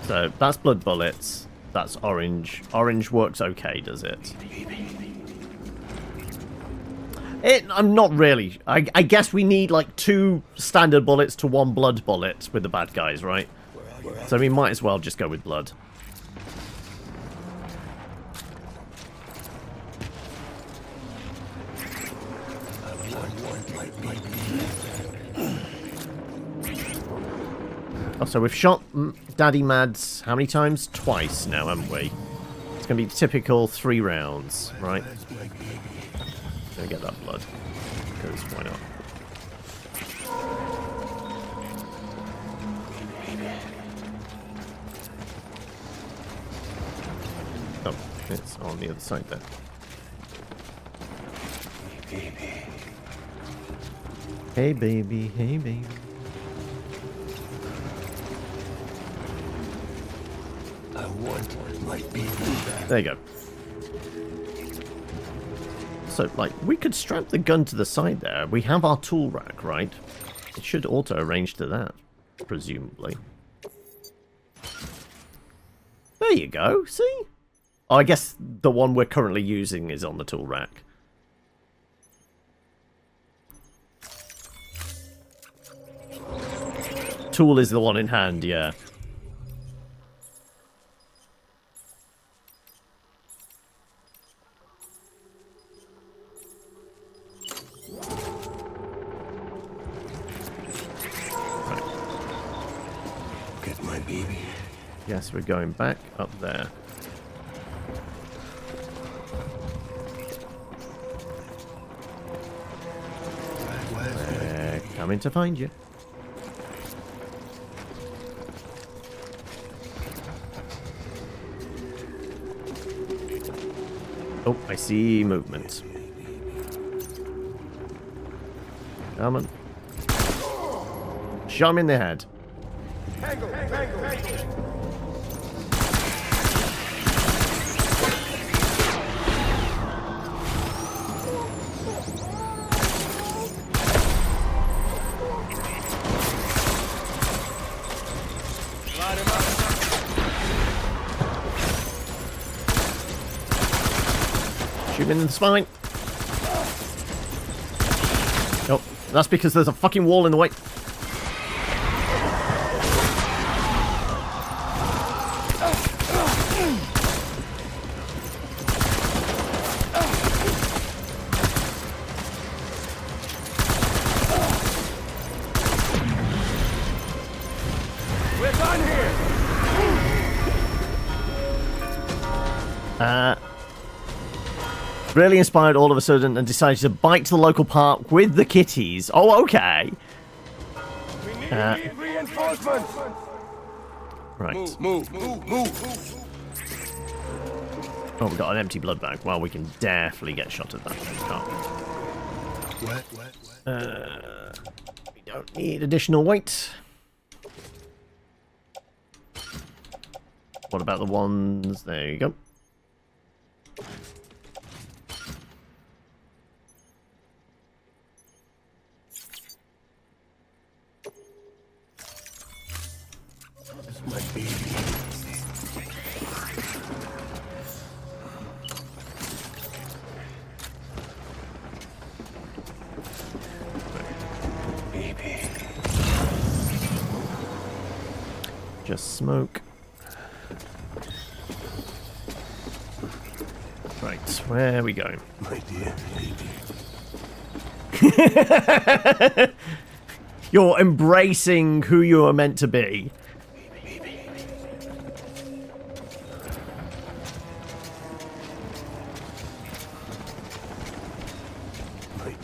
So that's blood bullets. that's orange. Orange works okay, does it? I'm not really. I guess we need like 2 standard bullets to 1 blood bullet with the bad guys, right? So we might as well just go with blood. Oh, so we've shot Daddy Mads how many times? Twice now, haven't we? It's going to be typical 3 rounds, right? Gonna get that blood, because why not? Oh, it's on the other side there. Hey baby, hey baby. I want my baby back. There you go. So, like, we could strap the gun to the side there. We have our tool rack, right? It should auto-arrange to that, presumably. There you go, see? Oh, I guess the one we're currently using is on the tool rack. Tool is the one in hand, yeah. Yes, we're going back up there. We're coming to find you. Oh, I see movement. Come on. Shot him in the head. Shoot him in the spine. Oh, that's because there's a fucking wall in the way. We're done here. Really inspired all of a sudden and decided to bike to the local park with the kitties. Oh, okay. We need reinforcements. Right. Move. Oh, we've got an empty blood bag. Well, we can definitely get shot at that, can't we? We don't need additional weight. What about the ones? There you go. My baby. Just smoke. Right, where are we going? My dear baby. You're embracing who you are meant to be.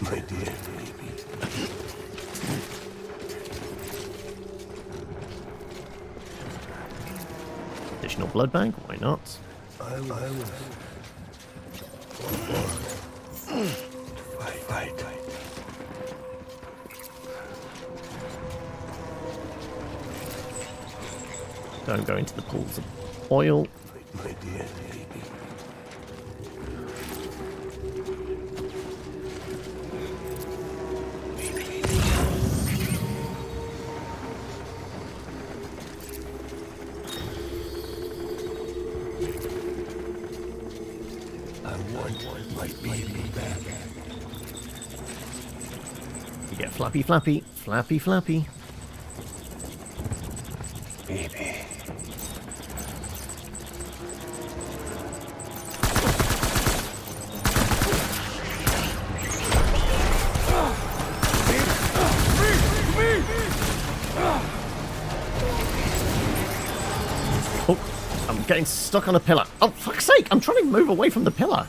My dear baby. Additional blood bag? Why not? I will. Fight. Don't go into the pools of oil. My dear baby. baby back. You get flappy, flappy, flappy, flappy. Baby. Oh, I'm getting stuck on a pillar. Oh, fuck's sake, I'm trying to move away from the pillar.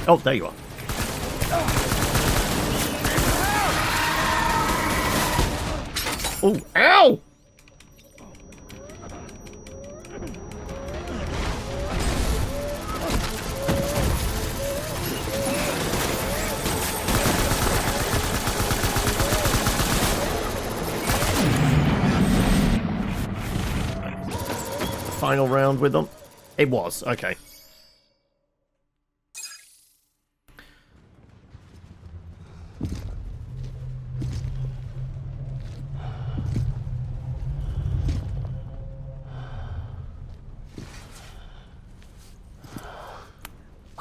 Oh, there you are. Oh, ow! Final round with them. It was, okay.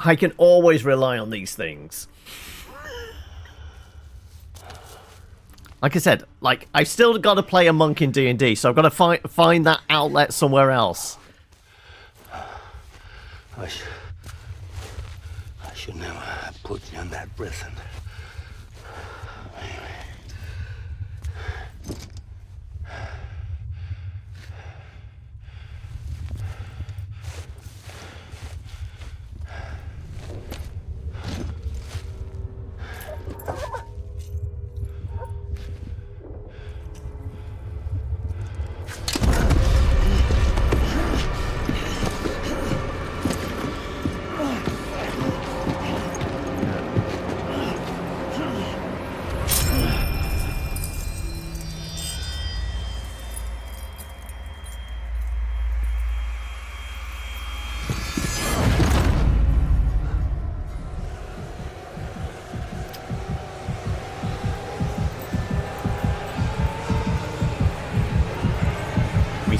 I can always rely on these things. Like I said, like, I've still got to play a monk in D&D, so I've got to find that outlet somewhere else. I should never have put you in that prison.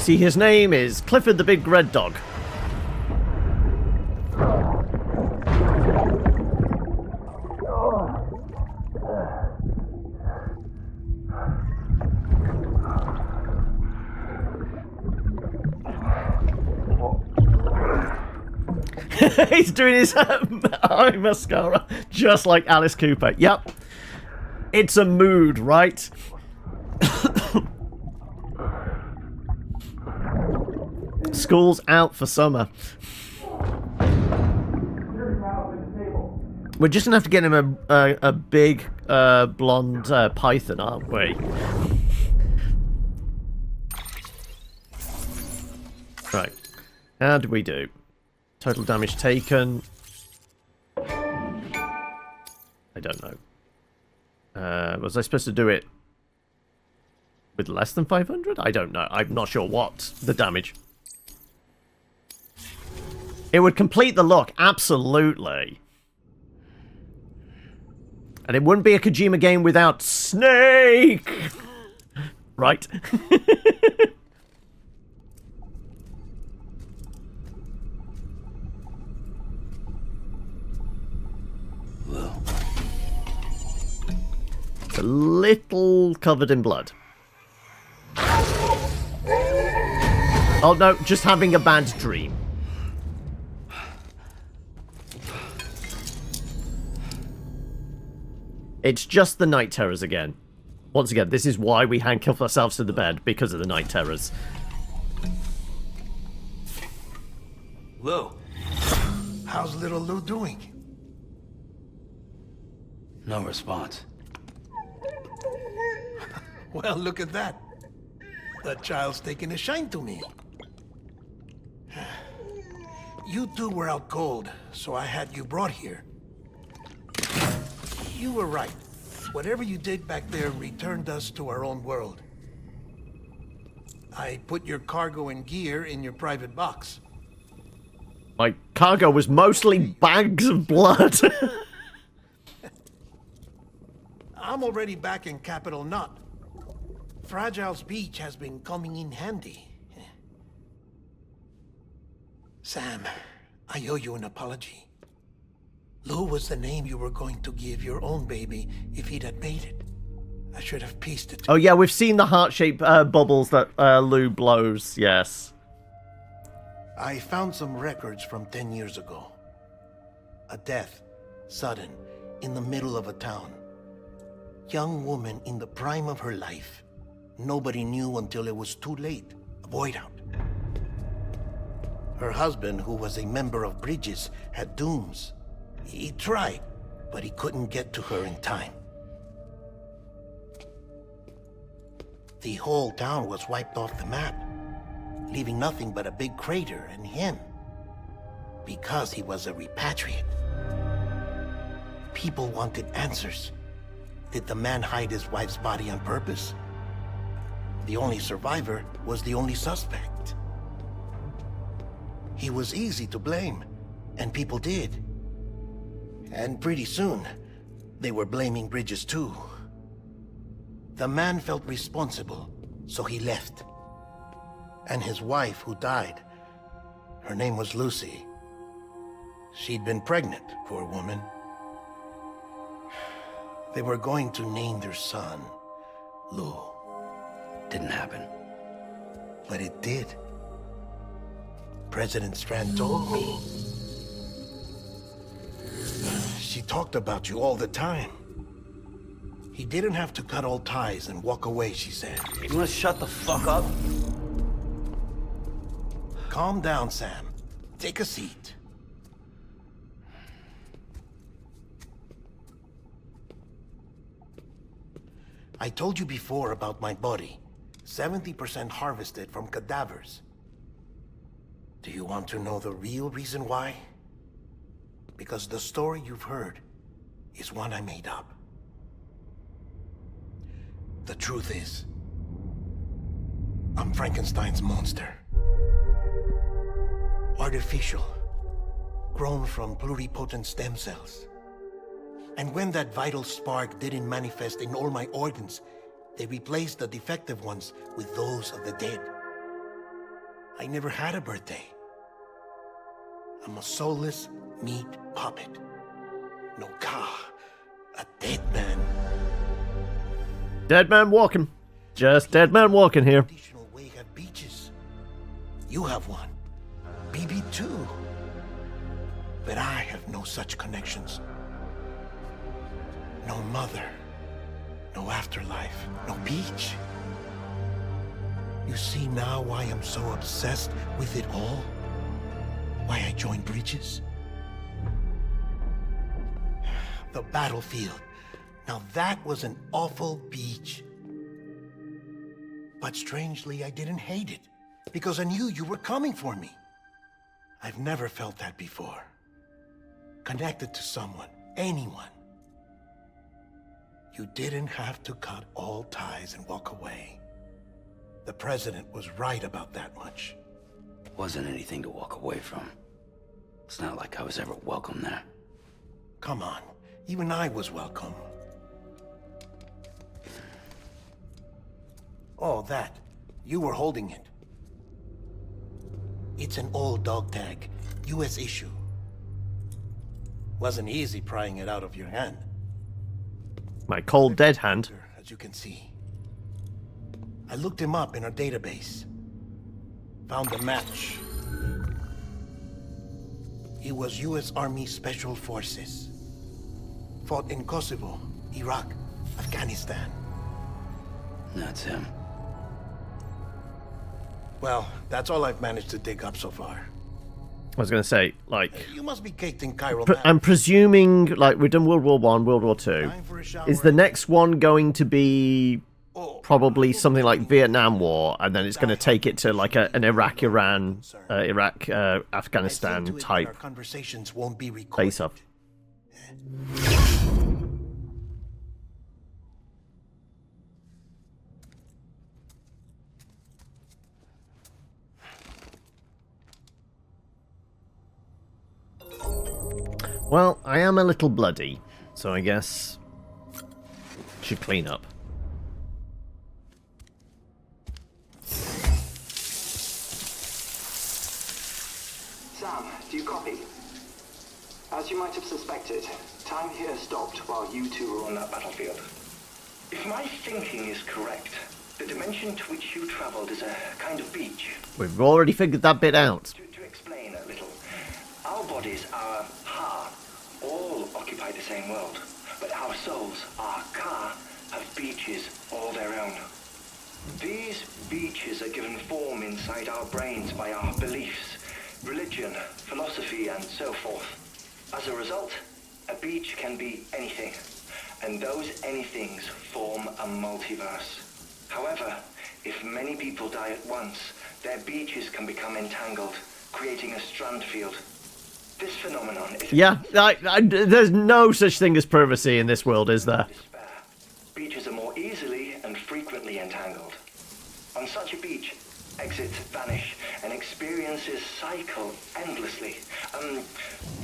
See, his name is Clifford the Big Red Dog. He's doing his eye mascara just like Alice Cooper. Yep. It's a mood, right? School's out for summer. We're just gonna have to get him a big blonde python, aren't we? Right. How do we do? Total damage taken. I don't know. Was I supposed to do it with less than 500? I don't know. I'm not sure what the damage. It would complete the look, absolutely. And it wouldn't be a Kojima game without Snake! Right? Well. It's a little covered in blood. Oh no, just having a bad dream. It's just the night terrors again. Once again, this is why we handcuff ourselves to the bed, because of the night terrors. Lou, how's little Lou doing? No response. Well, look at that. That child's taking a shine to me. You two were out cold, so I had you brought here. You were right. Whatever you did back there returned us to our own world. I put your cargo and gear in your private box. My cargo was mostly bags of blood. I'm already back in Capital Knot. Fragile's beach has been coming in handy. Sam, I owe you an apology. Lou was the name you were going to give your own baby if he'd had made it. I should have pieced it. Oh yeah, we've seen the heart-shaped bubbles that Lou blows, yes. I found some records from 10 years ago. A death, sudden, in the middle of a town. Young woman in the prime of her life. Nobody knew until it was too late. A void out. Her husband, who was a member of Bridges, had dooms. He tried, but he couldn't get to her in time. The whole town was wiped off the map, leaving nothing but a big crater and him. Because he was a repatriate. People wanted answers. Did the man hide his wife's body on purpose? The only survivor was the only suspect. He was easy to blame, and people did. And pretty soon, they were blaming Bridges too. The man felt responsible, so he left. And his wife, who died, her name was Lucy. She'd been pregnant, poor woman. They were going to name their son Lou. Didn't happen. But it did. President Strand told me. She talked about you all the time. He didn't have to cut all ties and walk away, she said. You wanna shut the fuck up? Calm down, Sam. Take a seat. I told you before about my body. 70% harvested from cadavers. Do you want to know the real reason why? Because the story you've heard is one I made up. The truth is, I'm Frankenstein's monster. Artificial, grown from pluripotent stem cells. And when that vital spark didn't manifest in all my organs, they replaced the defective ones with those of the dead. I never had a birthday. I'm a soulless meat puppet. No car, a dead man. Dead man walking. Just dead man walking here. Traditional way have beaches. You have one. BB2. But I have no such connections. No mother. No afterlife. No beach. You see now why I'm so obsessed with it all? Why I joined Bridges? The battlefield. Now that was an awful beach. But strangely, I didn't hate it. Because I knew you were coming for me. I've never felt that before. Connected to someone, anyone. You didn't have to cut all ties and walk away. The president was right about that much. Wasn't anything to walk away from. It's not like I was ever welcome there. Come on, even I was welcome. Oh, that. You were holding it. It's an old dog tag, US issue. Wasn't easy prying it out of your hand. My cold dead hand. As you can see. I looked him up in our database. Found a match. He was US Army Special Forces. Fought in Kosovo, Iraq, Afghanistan. That's him. Well, that's all I've managed to dig up so far. I was going to say, like... You must be caked in chiral I'm presuming, like, we've done World War One, World War Two. Time for a shower. Is the next one going to be probably something like Vietnam War, and then it's going to take it to, like, an Iraq-Iran, Afghanistan type conversations won't be recorded. face-off? Well, I am a little bloody, so I guess should clean up. Sam, do you copy? As you might have suspected, time here stopped while you two were on that battlefield. If my thinking is correct, the dimension to which you traveled is a kind of beach. We've already figured that bit out. To explain a little, our bodies, our ha, all occupy the same world, but our souls, our ka, have beaches all their own. These beaches are given form inside our brains by our beliefs, religion, philosophy, and so forth. As a result, a beach can be anything, and those anythings form a multiverse. However, if many people die at once, their beaches can become entangled, creating a strand field. This phenomenon is... Yeah, there's no such thing as privacy in this world, is there? Beaches are more easily and frequently entangled. On such a beach, exits vanish and experiences cycle endlessly.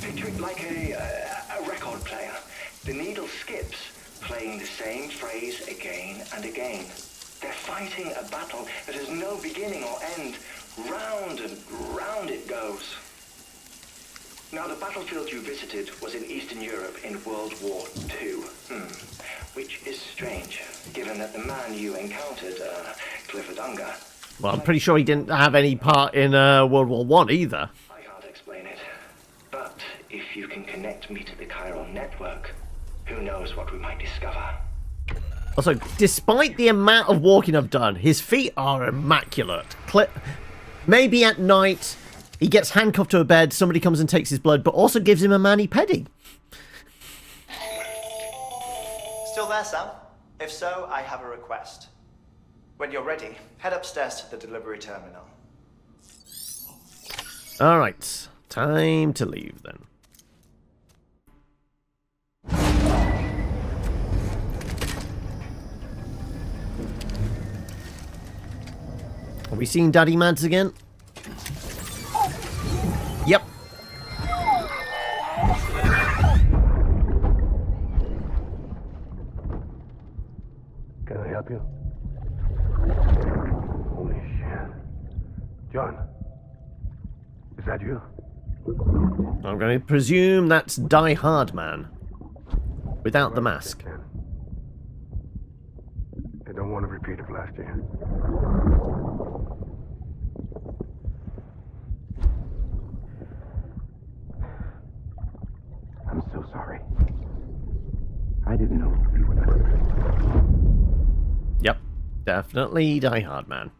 Picture it like a record player. The needle skips, playing the same phrase again and again. They're fighting a battle that has no beginning or end. Round and round it goes. Now, the battlefield you visited was in Eastern Europe in World War II. Which is strange, given that the man you encountered, Clifford Unger... Well, I'm pretty sure he didn't have any part in World War One either. I can't explain it. But if you can connect me to the chiral network, who knows what we might discover. Also, despite the amount of walking I've done, his feet are immaculate. Maybe at night, he gets handcuffed to a bed, somebody comes and takes his blood, but also gives him a mani-pedi. Still there, Sam? If so, I have a request. When you're ready, head upstairs to the delivery terminal. Alright, time to leave then. Are we seeing Daddy Mads again? Yep. Can I help you? Holy shit. John, is that you? I'm going to presume that's Die Hard Man. Without the mask. I don't want to repeat of last year. I'm so sorry. I didn't know you were there. Yep, definitely Die Hard Man.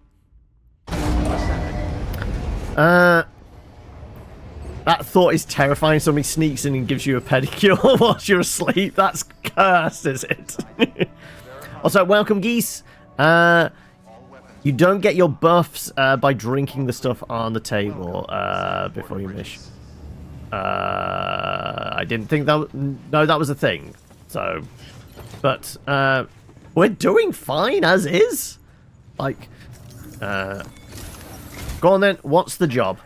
That thought is terrifying. Somebody sneaks in and gives you a pedicure whilst you're asleep. That's cursed, is it? Also, welcome, Geese. You don't get your buffs by drinking the stuff on the table before you miss. I didn't think that... No, that was a thing. So... But, we're doing fine as is. Like, go on then, what's the job?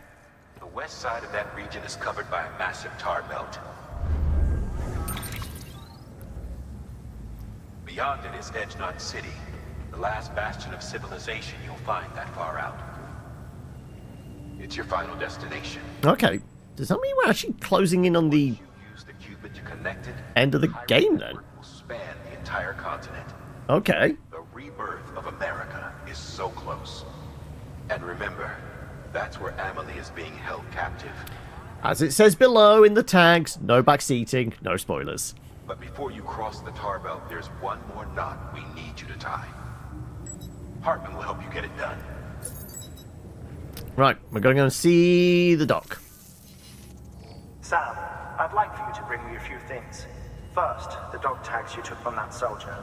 The west side of that region is covered by a massive tar belt. Beyond it is Edgenot City, the last bastion of civilization you'll find that far out. It's your final destination. Okay, does that mean we're actually closing in on the end of the game then? Will span the entire continent. Okay. The rebirth of America is so close. And remember, that's where Amelie is being held captive. As it says below in the tags, no backseating, no spoilers. But before you cross the tar belt, there's one more knot we need you to tie. Hartman will help you get it done. Right, we're going to go and see the doc. Sam, I'd like for you to bring me a few things. First, the dog tags you took from that soldier.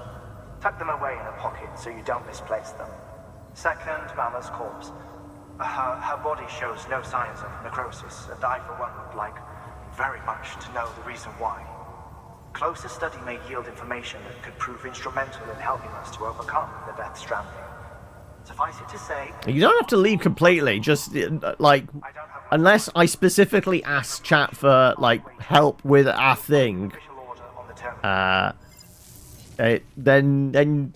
Tuck them away in a pocket so you don't misplace them. Second, Mama's corpse. Her body shows no signs of necrosis, and I, for one, would like very much to know the reason why. Closer study may yield information that could prove instrumental in helping us to overcome the Death Stranding. Suffice it to say... You don't have to leave completely, just, like, unless I specifically ask chat for, like, help with a thing, then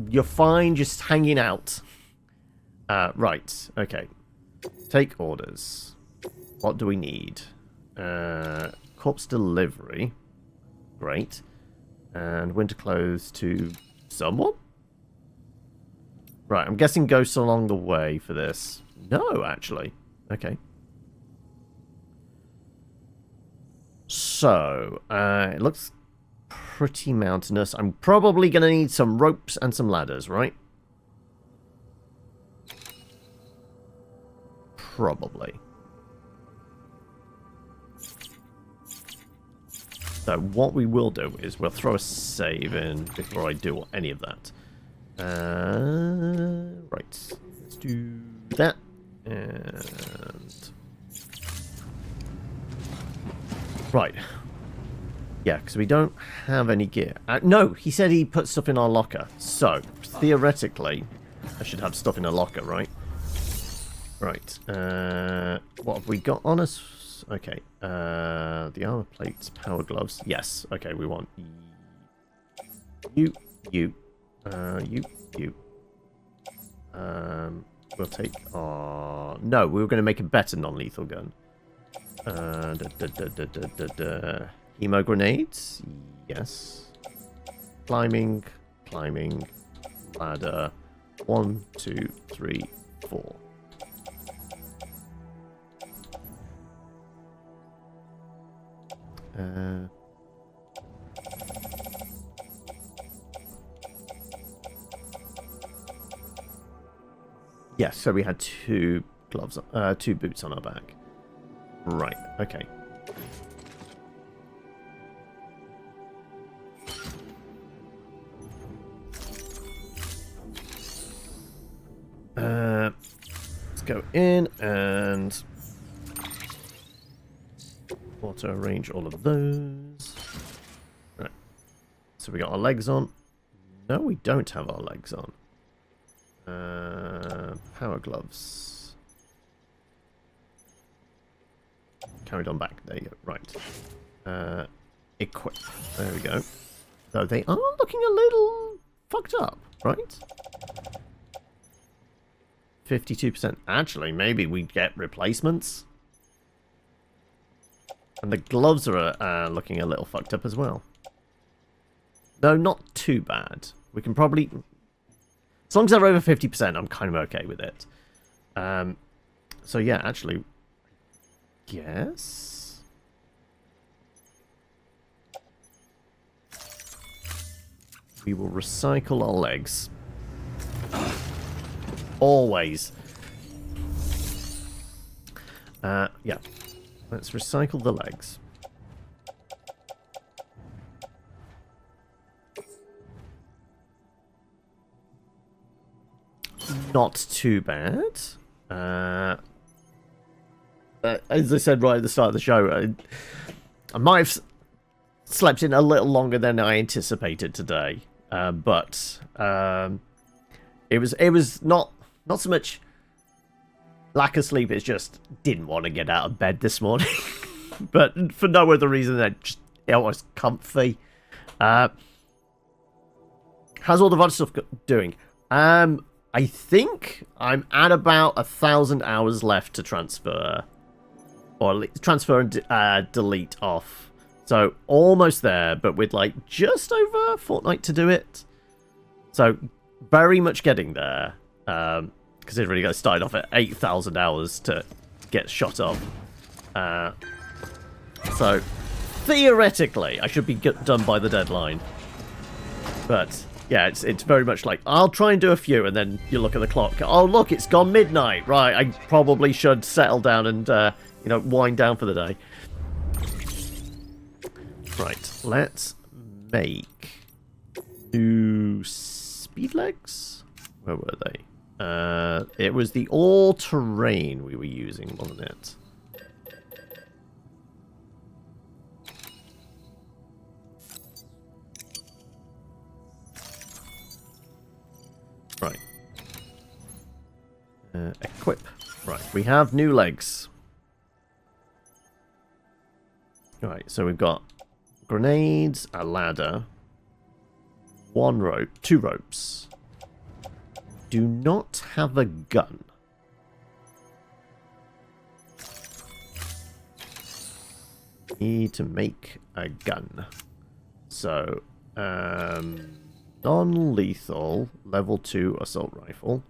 you're fine just hanging out. Right, okay. Take orders. What do we need? Corpse delivery. Great. And winter clothes to someone? Right, I'm guessing ghosts along the way for this. No, actually. Okay. So, it looks pretty mountainous. I'm probably going to need some ropes and some ladders, right? Probably. So what we will do is we'll throw a save in before I do any of that. Right. Let's do that. And... Right. Yeah, because we don't have any gear. No, he said he put stuff in our locker. So, theoretically, I should have stuff in a locker, right? Right. What have we got on us? Okay. The armor plates, power gloves. Yes. Okay, we want you. We'll take our... No, we were going to make a better non-lethal gun. Hemo grenades. Yes. Climbing. Ladder. 1, 2, 3, 4. Yes, so we had 2 gloves, 2 boots on our back. Right, okay. Let's go in and auto arrange all of those. Right. So we got our legs on. No, we don't have our legs on. Power gloves. Carried on back. There you go. Right. Equip. There we go. Though they are looking a little fucked up, right? 52%. Actually, maybe we get replacements. And the gloves are looking a little fucked up as well. No, not too bad. We can probably... As long as they're over 50%, I'm kind of okay with it. So yeah, actually... Yes... We will recycle our legs. Always. Yeah. Let's recycle the legs. Not too bad. As I said right at the start of the show, I might have slept in a little longer than I anticipated today. But it was not so much lack of sleep, it's just didn't want to get out of bed this morning. But for no other reason than just it was comfy. How's all the VOD stuff doing? I think I'm at about 1,000 hours left to transfer. Or transfer and delete off. So almost there, but with like just over a fortnight to do it. So very much getting there. Considering I started off at 8,000 hours to get shot off. So theoretically, I should be done by the deadline. But yeah, it's very much like I'll try and do a few, and then you look at the clock. Oh look, it's gone midnight. Right, I probably should settle down and wind down for the day. Right, let's make new speed legs. Where were they? It was the all-terrain we were using, wasn't it? Right. Equip. Right, we have new legs. Right, so we've got grenades, a ladder, 1 rope, 2 ropes. Do not have a gun. Need to make a gun. So, non-lethal, level 2 assault rifle.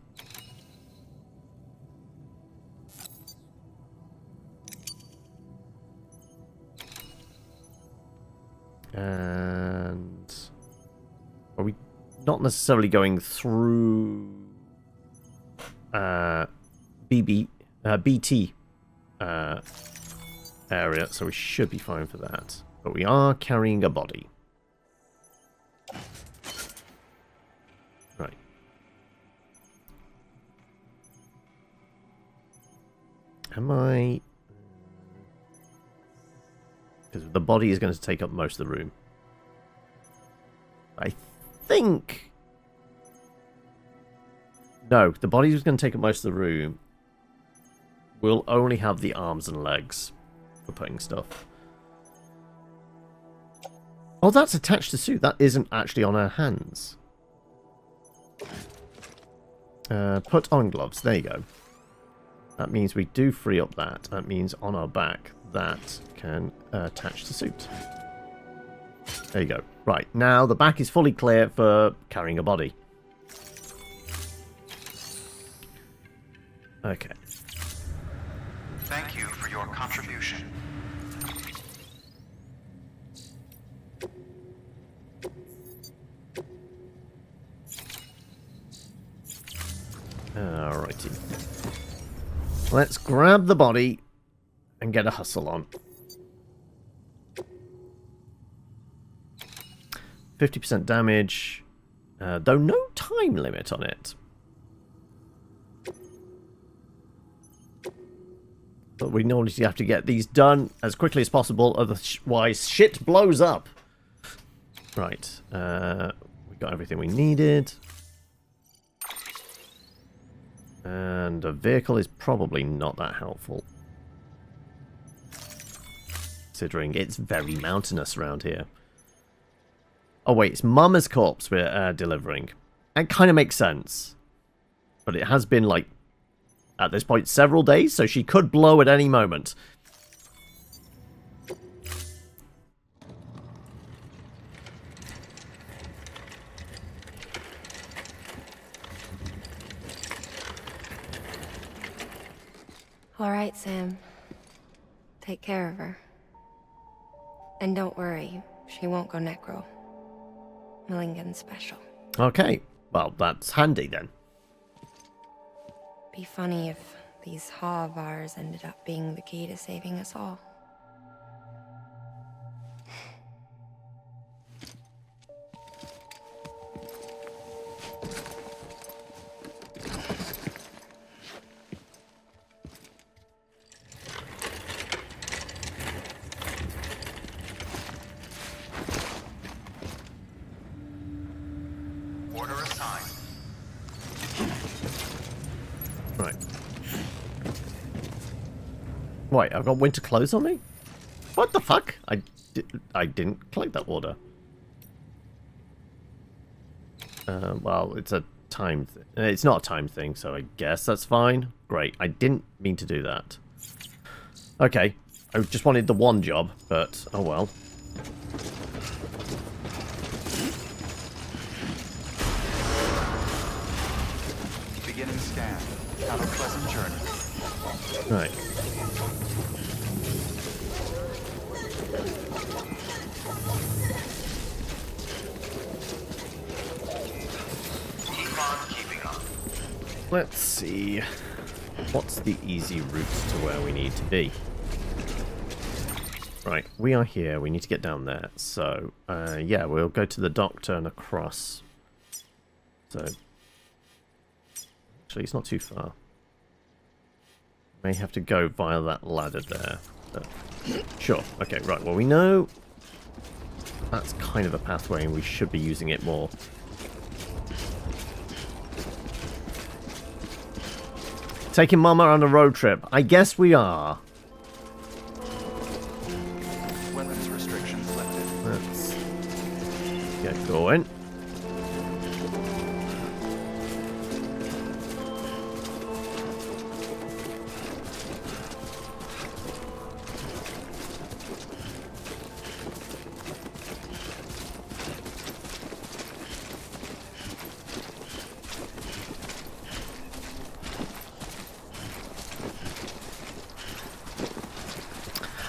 And are we not necessarily going through BT area, so we should be fine for that. But we are carrying a body. Right. Am I... Because the body is going to take up most of the room. I think... No, the body is going to take up most of the room. We'll only have the arms and legs for putting stuff. Oh, that's attached to suit. That isn't actually on our hands. Put on gloves. There you go. That means we do free up that. That means on our back, that can attach to suit. There you go. Right, now the back is fully clear for carrying a body. Okay. Thank you for your contribution. Alrighty. Let's grab the body and get a hustle on. 50% damage, though no time limit on it. But we know you have to get these done as quickly as possible, otherwise shit blows up. Right, we got everything we needed. And a vehicle is probably not that helpful, considering it's very mountainous around here. Oh wait, it's Mama's corpse we're delivering. That kind of makes sense. But it has been, like, at this point, several days, so she could blow at any moment. All right, Sam. Take care of her. And don't worry, she won't go necro. Milligan's special. Okay, well, that's handy then. Be funny if these Ha of ours ended up being the key to saving us all. Order assigned. Right. Wait, I've got winter clothes on me? What the fuck? I didn't collect that order. Well, it's a time thing. It's not a time thing, so I guess that's fine. Great. I didn't mean to do that. Okay. I just wanted the one job, but oh well. Beginning scan. Have a pleasant journey. Right. Keep on keeping up. Let's see. What's the easy route to where we need to be? Right, we are here. We need to get down there. So, yeah, we'll go to the doctor and across. So, actually, it's not too far. May have to go via that ladder there. But, sure. Okay, right. Well, we know that's kind of a pathway, and we should be using it more. Taking Mama on a road trip. I guess we are. Weapons restrictions lifted. Let's get going.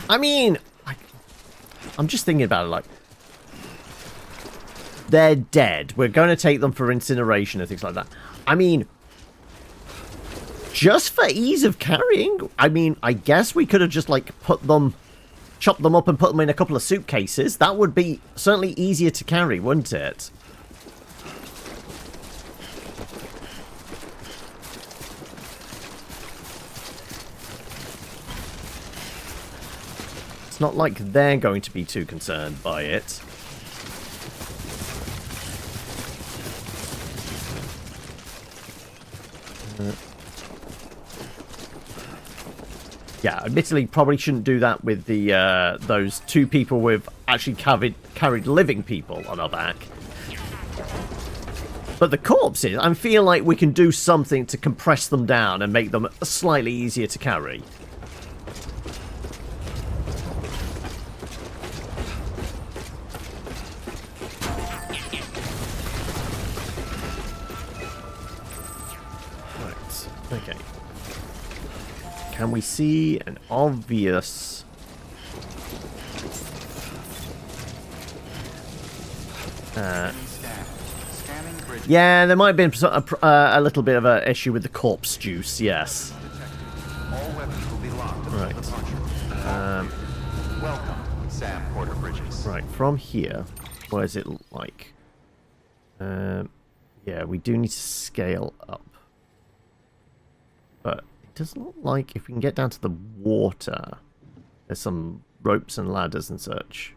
I mean, I'm just thinking about it like, they're dead. We're going to take them for incineration and things like that. I mean, just for ease of carrying, I mean, I guess we could have just, like, chopped them up and put them in a couple of suitcases. That would be certainly easier to carry, wouldn't it? It's not like they're going to be too concerned by it. Yeah, admittedly, probably shouldn't do that with the those two people with actually carried living people on our back. But the corpses, I feel like we can do something to compress them down and make them slightly easier to carry. Right, okay. Can we see an obvious... yeah, there might have been a little bit of an issue with the corpse juice, yes. Right. Welcome, Sam Porter Bridges. Right, from here, what is it like? Yeah, we do need to scale up. But it does look like if we can get down to the water, there's some ropes and ladders and such.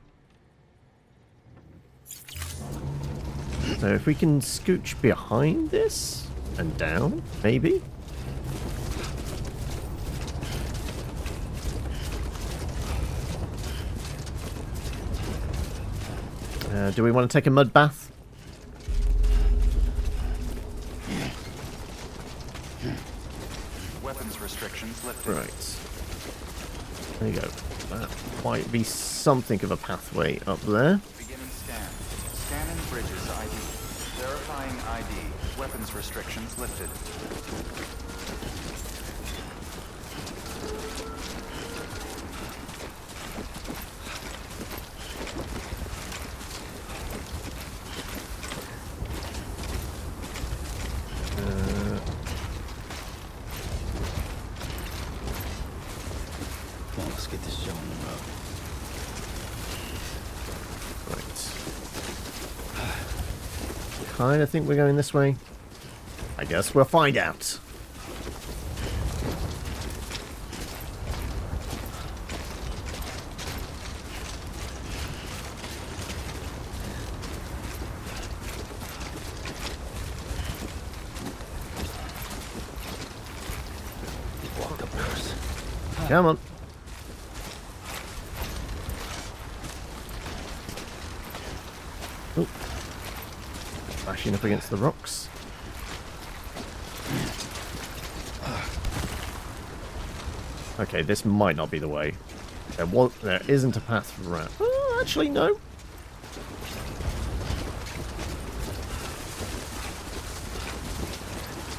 So if we can scooch behind this and down, maybe? Do we want to take a mud bath? Weapons restrictions lifted. Right. There you go. That might be something of a pathway up there. Beginning scan. Scanning Bridges ID. Verifying ID. Weapons restrictions lifted. Come on, let's get this show on the road. Kind of think we're going this way. I guess we'll find out. Walk up first. Come on. Oop. Bashing up against the rocks. Okay, this might not be the way. There isn't a path around. Oh, actually, no.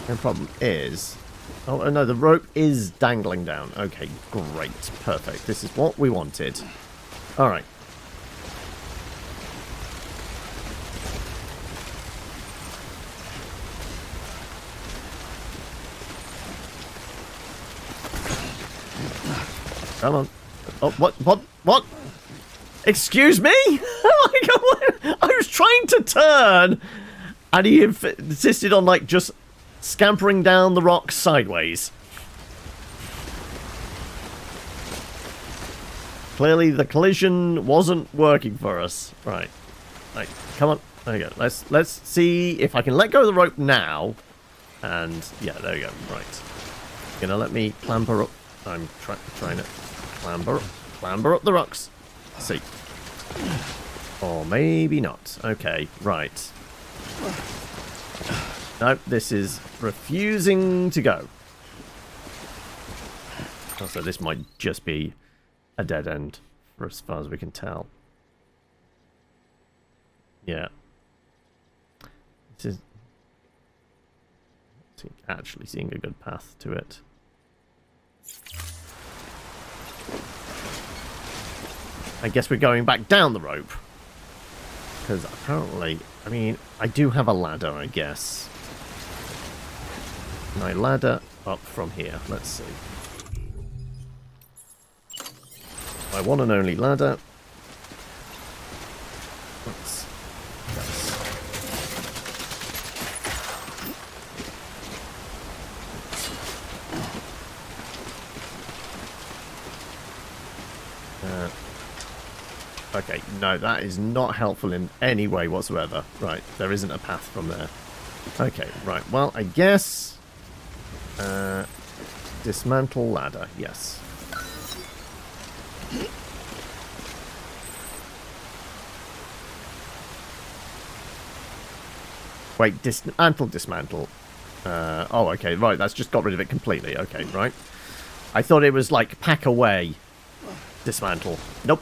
The problem is... oh, no, the rope is dangling down. Okay, great. Perfect. This is what we wanted. Alright. Come on. Oh, what? Excuse me? Oh my God, I was trying to turn, and he insisted on, like, just scampering down the rocks sideways. Clearly, the collision wasn't working for us. Right. Right, come on. There you go. Let's see if I can let go of the rope now. And, yeah, there you go. Right. Gonna let me clamber up. I'm trying to clamber up the rocks. Let's see. Or maybe not. Okay, right. Nope, this is refusing to go. Also, this might just be a dead end, for as far as we can tell. Yeah. This is actually seeing a good path to it. I guess we're going back down the rope. Because apparently, I mean, I do have a ladder, I guess. My ladder up from here. Let's see. My one and only ladder. Let's okay, no, that is not helpful in any way whatsoever. Right, there isn't a path from there. Okay, right, well, I guess... dismantle ladder, yes. Wait, dismantle. Oh, okay, right, that's just got rid of it completely. Okay, right. I thought it was like pack away. Dismantle. Nope.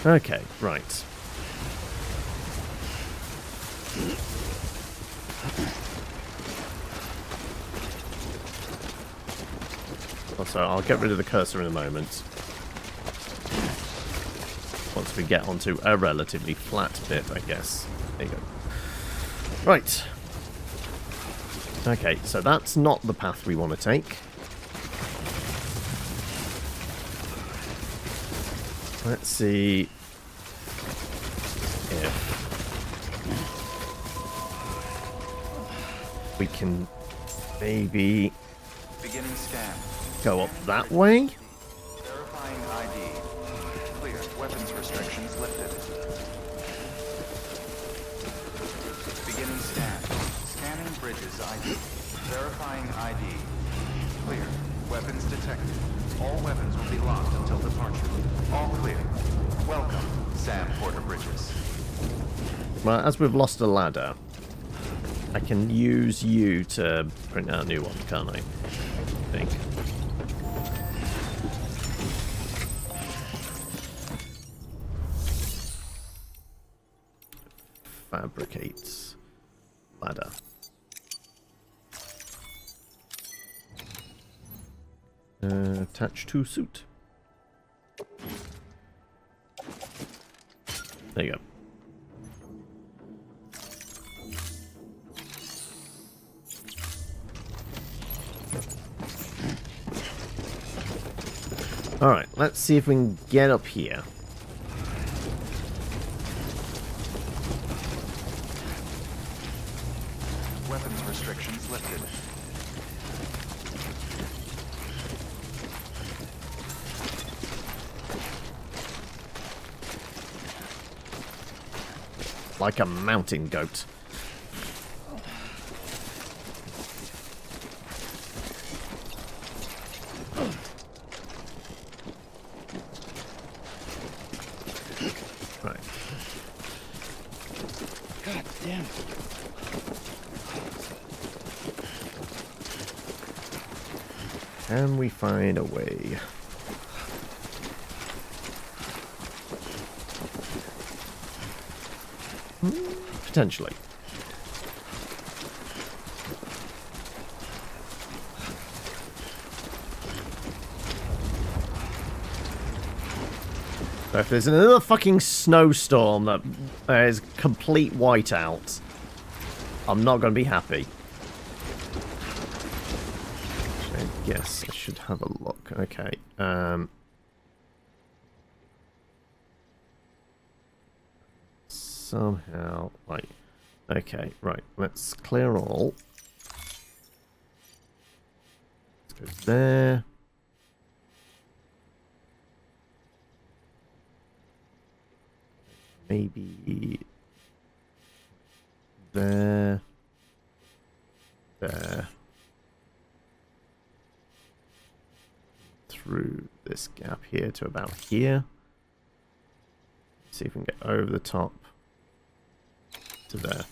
Okay, right. Also, I'll get rid of the cursor in a moment. Once we get onto a relatively flat bit, I guess. There you go. Right. Okay, so that's not the path we want to take. Let's see if we can maybe beginning scan. Go up that way. Verifying ID. Clear. Weapons restrictions lifted. Beginning scan. Scanning bridges ID. Verifying ID. Clear. Weapons detected. All weapons will be locked until departure. All clear. Welcome, Sam Porter Bridges. Well, as we've lost a ladder, I can use you to print out a new one, can't I? I think. Fabricates ladder. Attach to suit. There you go. Alright, let's see if we can get up here. Weapons restrictions lifted. Like a mountain goat. Right. God damn. Can we find a way? Potentially. So if there's another fucking snowstorm that is complete whiteout, I'm not going to be happy. I guess I should have a look. Okay. Somehow, right. Okay, right. Let's clear all. Let's go there. Maybe there. There. Through this gap here to about here. See if we can get over the top to there.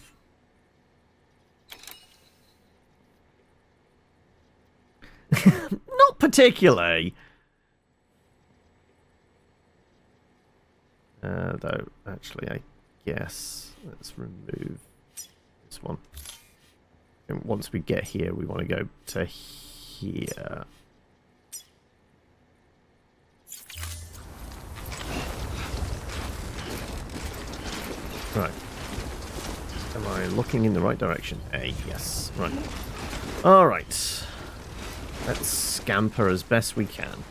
Not particularly. Though, actually, I guess let's remove This one. And once we get here, we want to go to here. Right. Am I looking in the right direction? Yes. Right. Alright. Let's scamper as best we can.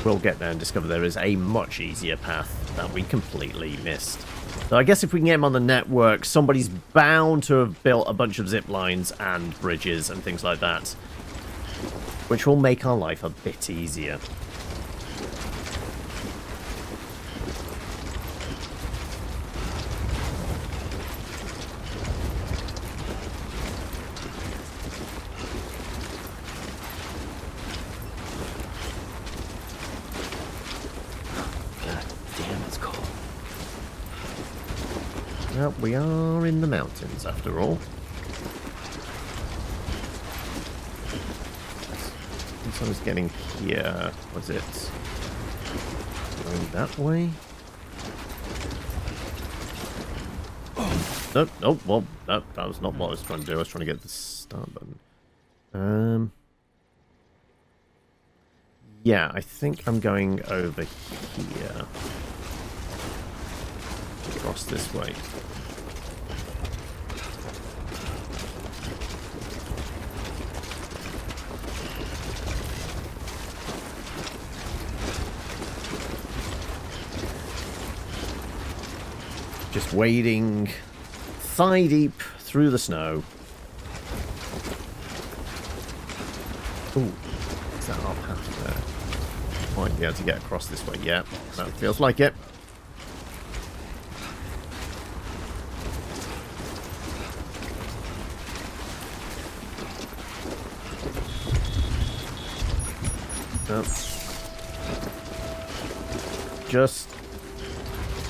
We'll get there and discover there is a much easier path that we completely missed. So I guess if we can get him on the network, somebody's bound to have built a bunch of zip lines and bridges and things like that, which will make our life a bit easier. Well, we are in the mountains, after all. Once I was getting here, was it going that way? Nope, nope, well, that was not what I was trying to do. I was trying to get the start button. Yeah, I think I'm going over here. Across this way. Just wading thigh deep through the snow. Ooh, is that our path there? Might be able to get across this way. Yeah, that feels like it. Just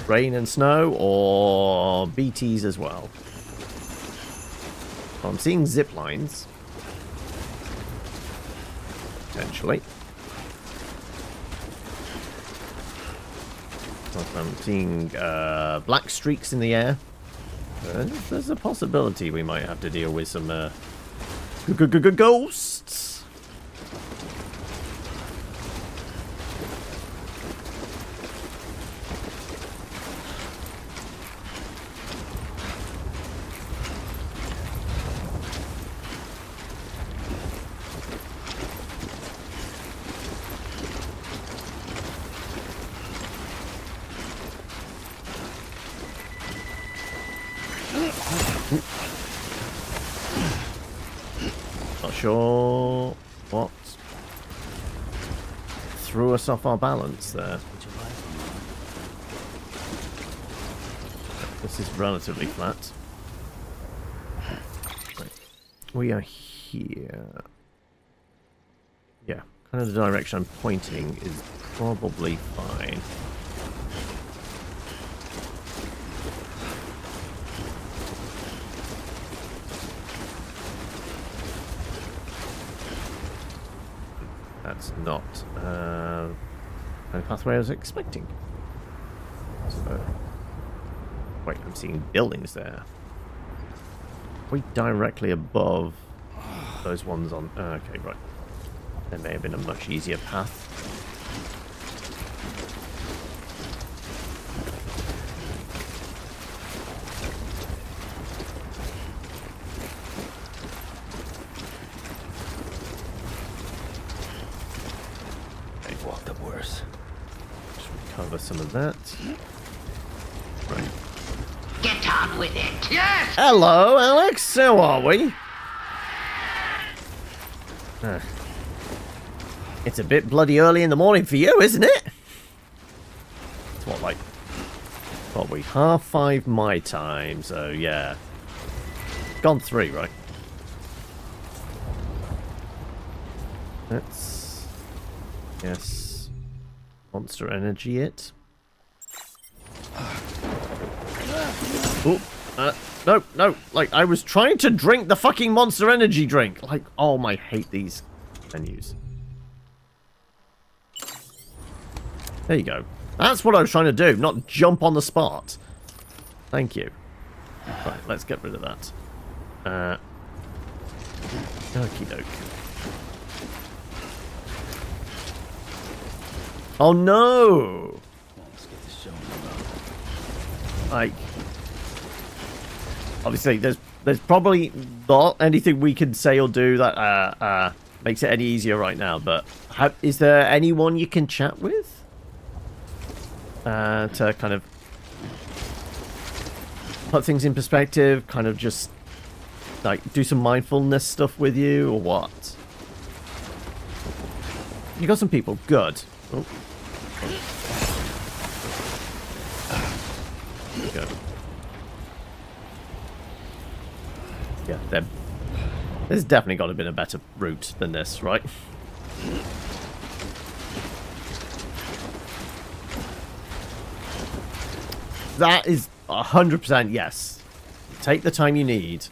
rain and snow, or BTs as well. I'm seeing zip lines. Potentially. I'm seeing black streaks in the air. There's a possibility we might have to deal with some ghosts. Not sure what threw us off our balance there. This is relatively flat. Right. We are here. Yeah, kind of the direction I'm pointing is probably fine. That's not the kind of pathway I was expecting. So, wait, I'm seeing buildings there. Are we directly above those ones on... okay, right. There may have been a much easier path. Some of that. Right. Get on with it. Yes! Hello, Alex. How are we? It's a bit bloody early in the morning for you, isn't it? It's what, like... probably 5:30 my time, so yeah. Gone 3, right? Let's... yes. Monster energy it. Oh, no, no. Like, I was trying to drink the fucking Monster Energy drink. Like, oh my, I hate these menus. There you go. That's what I was trying to do, not jump on the spot. Thank you. Right, let's get rid of that. Okie doke. Oh no! Let's get this show. Like, obviously, there's probably not anything we can say or do that makes it any easier right now. But is there anyone you can chat with to kind of put things in perspective? Kind of just like do some mindfulness stuff with you, or what? You got some people. Good. Oh. There you go. Yeah, there's definitely got to have been a better route than this, right? That is 100% yes. Take the time you need.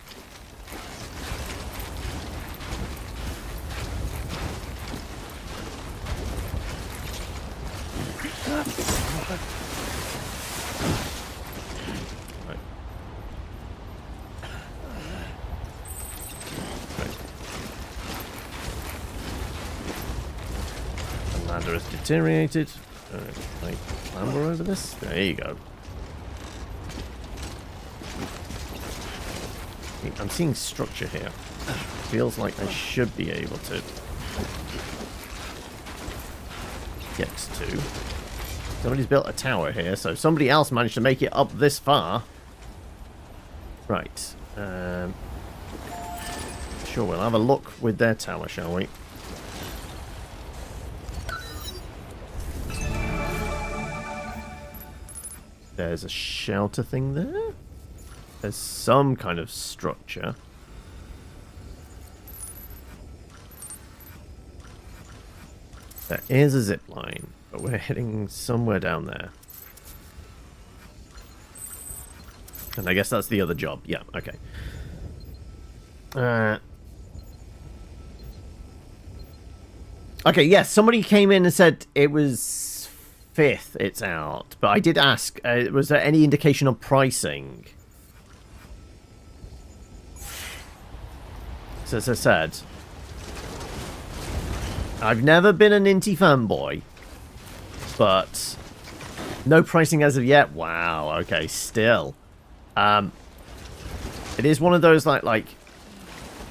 Has deteriorated. Like clamber over this. There you go. I'm seeing structure here. Feels like I should be able to get to. Somebody's built a tower here, so somebody else managed to make it up this far. Right. Sure, we'll have a look with their tower, shall we? There's a shelter thing there. There's some kind of structure. There is a zip line, but we're heading somewhere down there. And I guess that's the other job. Yeah, okay. Okay, yes, somebody came in and said it was 5th it's out, but I did ask, was there any indication on pricing? So as I said, I've never been an Inti fanboy, but no pricing as of yet. Wow, okay, still. It is one of those like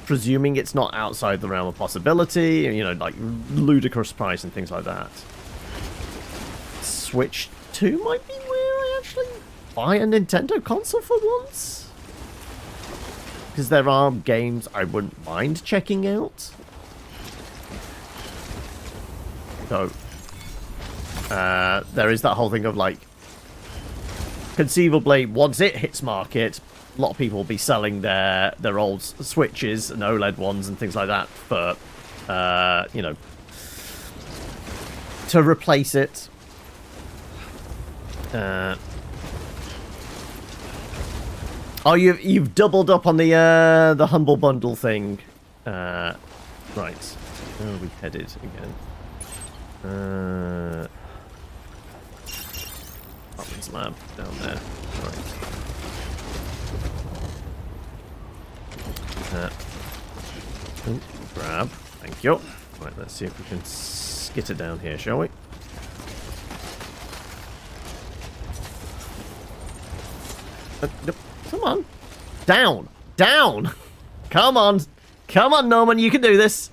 presuming it's not outside the realm of possibility, you know, like ludicrous price and things like that. Switch 2 might be where I actually buy a Nintendo console for once. Because there are games I wouldn't mind checking out. So, there is that whole thing of like, conceivably, once it hits market, a lot of people will be selling their old Switches and OLED ones and things like that for, you know, to replace it. Oh, you've doubled up on the Humble Bundle thing. Right. Where are we headed again? Hopman's lab down there. Right. Grab. Thank you. Right, let's see if we can skitter down here, shall we? Come on. Down. Down. Come on. Come on, Norman. You can do this.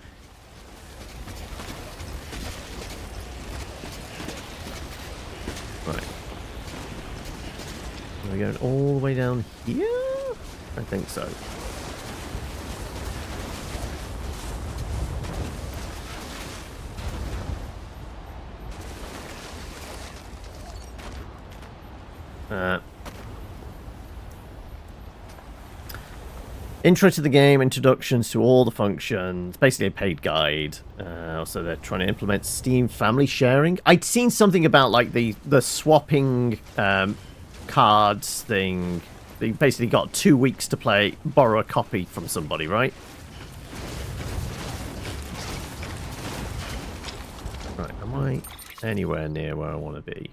Right. Are we going all the way down here? I think so. Intro to the game, introductions to all the functions, basically a paid guide. Also, they're trying to implement Steam family sharing. I'd seen something about like the swapping cards thing. They basically got 2 weeks to play, borrow a copy from somebody, right? Right, am I anywhere near where I want to be.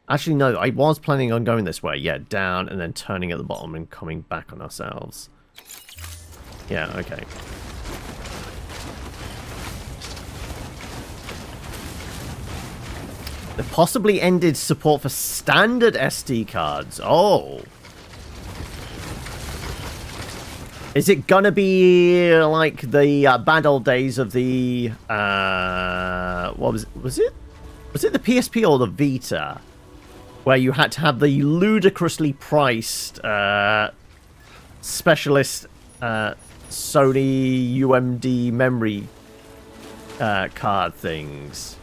Actually, no, I was planning on going this way. Yeah, down and then turning at the bottom and coming back on ourselves. Yeah, okay. They possibly ended support for standard SD cards. Oh. Is it gonna be like the bad old days of the what was it? Was it the PSP or the Vita, where you had to have the ludicrously priced specialist Sony UMD memory card things?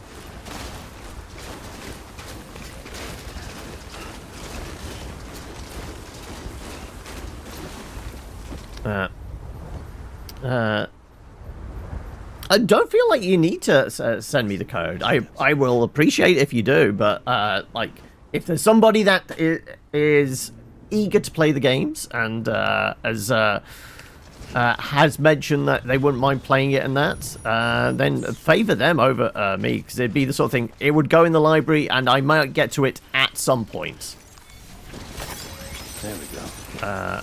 I don't feel like you need to send me the code. I will appreciate if you do, but like, if there's somebody that is eager to play the games and has mentioned that they wouldn't mind playing it and that, then favor them over me, because it'd be the sort of thing, it would go in the library and I might get to it at some point. There we go.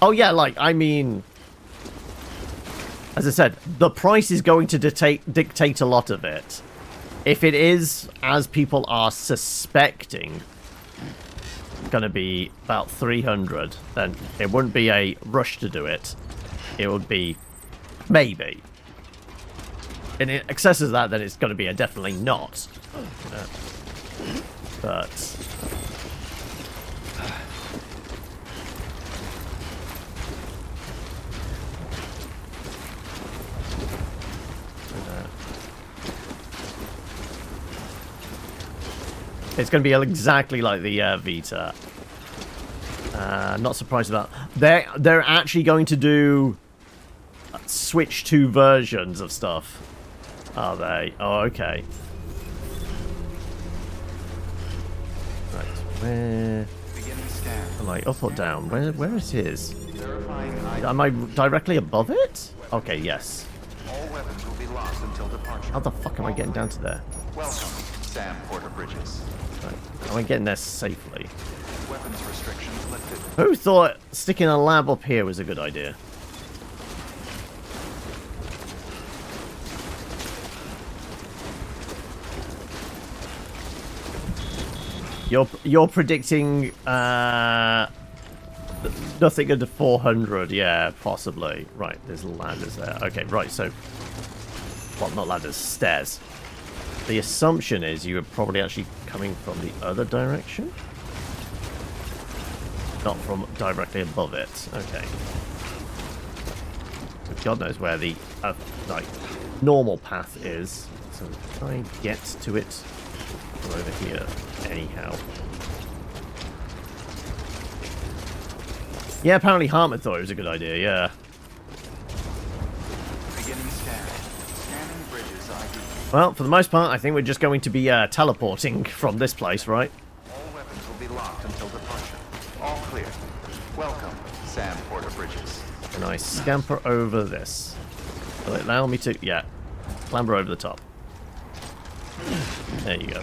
Oh yeah, like, I mean, as I said, the price is going to dictate a lot of it. If it is, as people are suspecting, going to be about 300, then it wouldn't be a rush to do it. It would be maybe. And in excess of that, then it's going to be a definitely not. But it's going to be exactly like the Vita. Not surprised about. They're actually going to do Switch 2 versions of stuff. Are they? Oh, okay. Right, where? Like up or down? Where it is? Am I directly above it? Okay, yes. All weapons will be locked until departure. How the fuck am I getting down to there? Welcome, Sam Porter Bridges. Right. Am I getting there safely? Weapons restrictions lifted. Who thought sticking a lab up here was a good idea? You're predicting nothing under 400, yeah, possibly. Right, there's ladders there. Okay, right, so, well, not ladders, stairs. The assumption is you are probably actually coming from the other direction, not from directly above it. Okay. So God knows where the like normal path is. So try and get to it from over here. Anyhow. Yeah, apparently Hartman thought it was a good idea, yeah. Beginning scan. Scanning bridges ID. Well, for the most part, I think we're just going to be teleporting from this place, right? All weapons will be locked until departure. All clear. Welcome, Sam Porter Bridges. And I scamper over this. Will it allow me to... Yeah. Clamber over the top. There you go.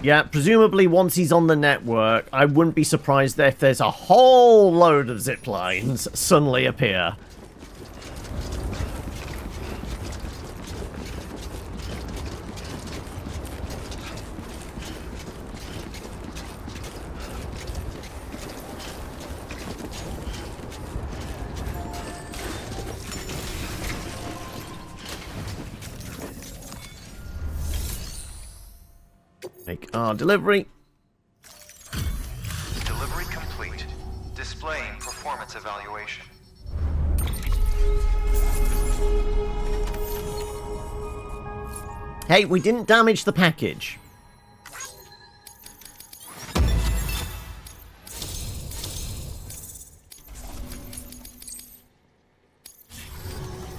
Yeah, presumably once he's on the network, I wouldn't be surprised if there's a whole load of zip lines suddenly appear. Make our delivery. Delivery complete. Displaying performance evaluation. Hey, we didn't damage the package.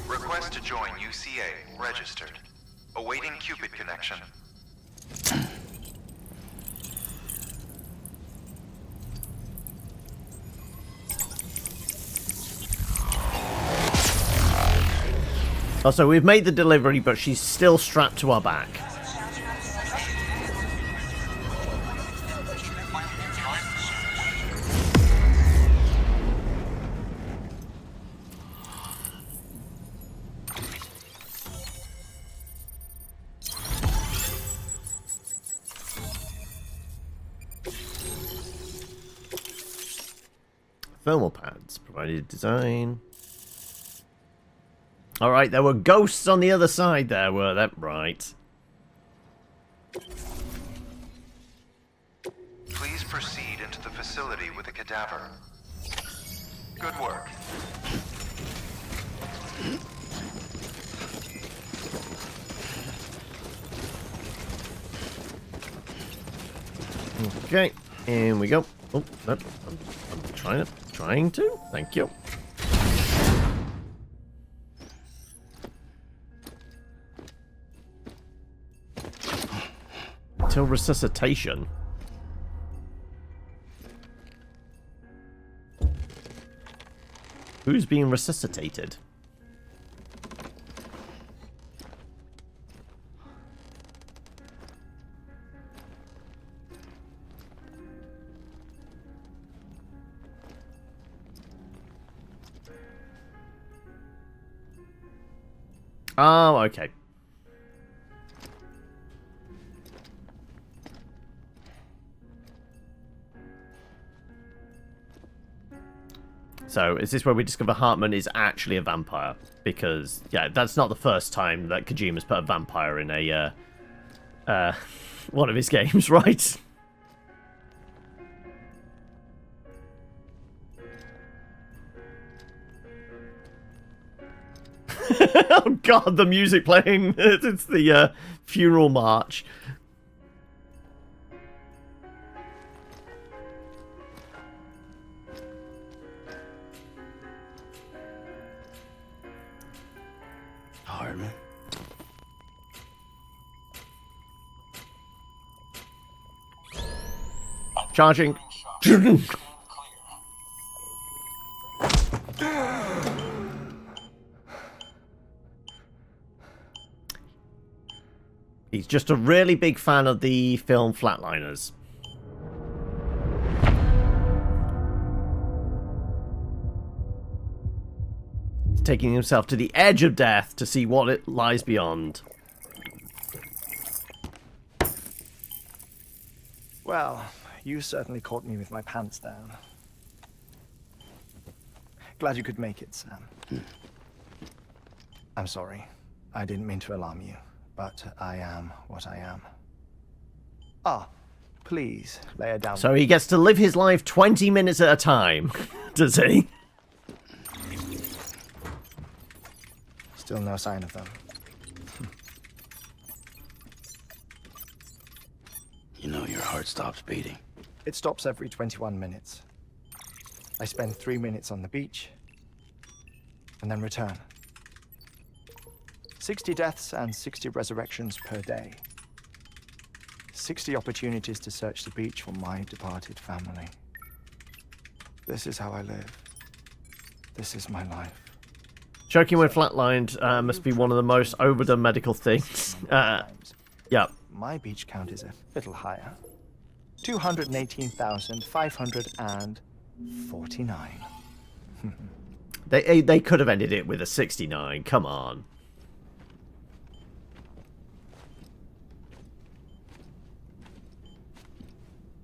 Request to join UCA. Registered. Awaiting Cupid connection. Oh, so we've made the delivery, but she's still strapped to our back. Thermal pads, provided design. Alright, there were ghosts on the other side there, were there? Right. Please proceed into the facility with the cadaver. Good work. Okay, in we go. Oh, no, I'm trying to. Thank you. Until resuscitation. Who's being resuscitated? Oh, okay. So, is this where we discover Hartman is actually a vampire? Because, yeah, that's not the first time that Kojima's put a vampire in a, one of his games, right? Oh god, the music playing. It's the funeral march. Hartman. Charging. He's just a really big fan of the film Flatliners. He's taking himself to the edge of death to see what it lies beyond. Well, you certainly caught me with my pants down. Glad you could make it, Sam. I'm sorry. I didn't mean to alarm you. But I am what I am. Ah, please, lay her down. So he gets to live his life 20 minutes at a time, does he? Still no sign of them. You know your heart stops beating. It stops every 21 minutes. I spend 3 minutes on the beach, and then return. 60 deaths and 60 resurrections per day. 60 opportunities to search the beach for my departed family. This is how I live. This is my life. Choking when flatlined must be one of the most overdone medical things. Yeah. My beach count is a little higher. 218,549. They could have ended it with a 69. Come on.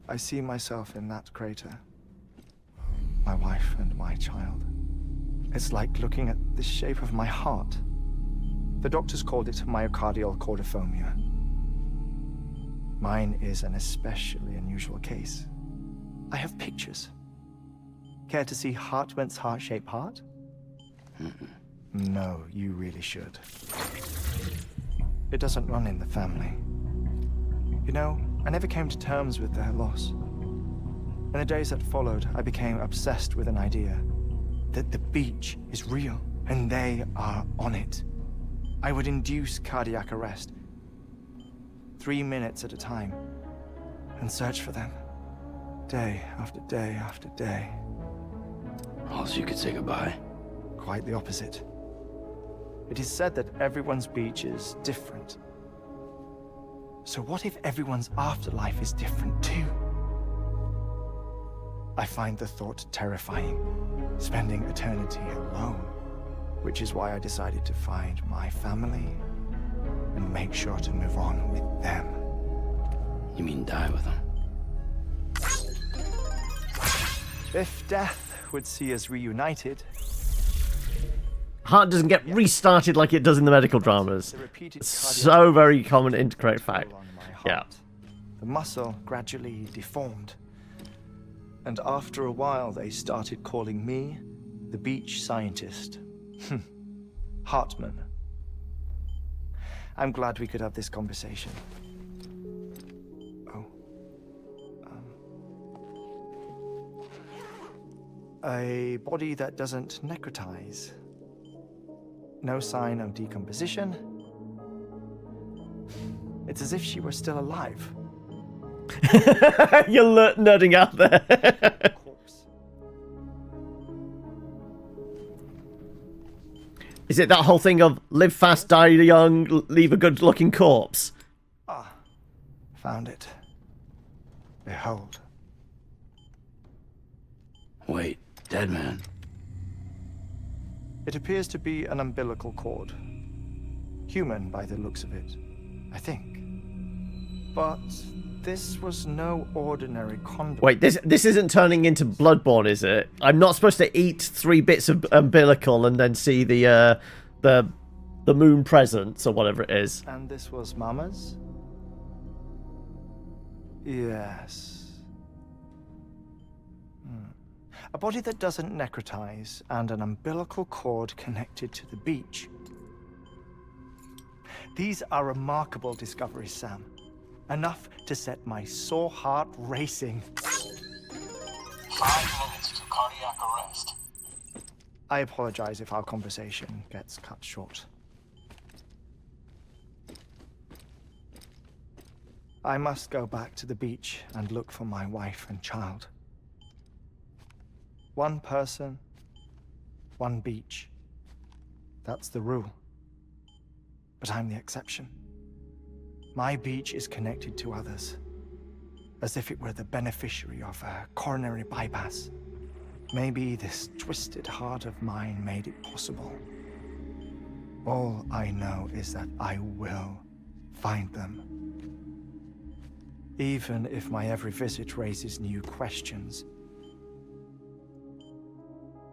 I see myself in that crater. My wife and my child. It's like looking at the shape of my heart. The doctors called it myocardial cordiformia. Mine is an especially unusual case. I have pictures. Care to see Hartman's heart-shaped heart? No, you really should. It doesn't run in the family. You know, I never came to terms with their loss. In the days that followed, I became obsessed with an idea that the beach is real and they are on it. I would induce cardiac arrest 3 minutes at a time, and search for them. Day after day after day. Also, you could say goodbye. Quite the opposite. It is said that everyone's beach is different. So what if everyone's afterlife is different too? I find the thought terrifying, spending eternity alone, which is why I decided to find my family and make sure to move on with them. You mean die with them? If death would see us reunited... Heart doesn't get restarted like it does in the medical dramas. So very common incorrect fact. Yeah. The muscle gradually deformed. And after a while, they started calling me the beach scientist. Hartman. I'm glad we could have this conversation. Oh. A body that doesn't necrotize. No sign of decomposition. It's as if she were still alive. You're nerding out there. Is it that whole thing of live fast, die young, leave a good-looking corpse? Ah, found it. Behold. Wait, Deadman. It appears to be an umbilical cord. Human by the looks of it, I think. But this was no ordinary condom. Wait, this isn't turning into Bloodborne, is it? I'm not supposed to eat 3 bits of umbilical and then see the moon presence or whatever it is. And this was Mama's? Yes. A body that doesn't necrotize and an umbilical cord connected to the beach. These are remarkable discoveries, Sam. Enough to set my sore heart racing. 5 minutes to cardiac arrest. I apologize if our conversation gets cut short. I must go back to the beach and look for my wife and child. One person, one beach. That's the rule. But I'm the exception. My beach is connected to others, as if it were the beneficiary of a coronary bypass. Maybe this twisted heart of mine made it possible. All I know is that I will find them. Even if my every visit raises new questions,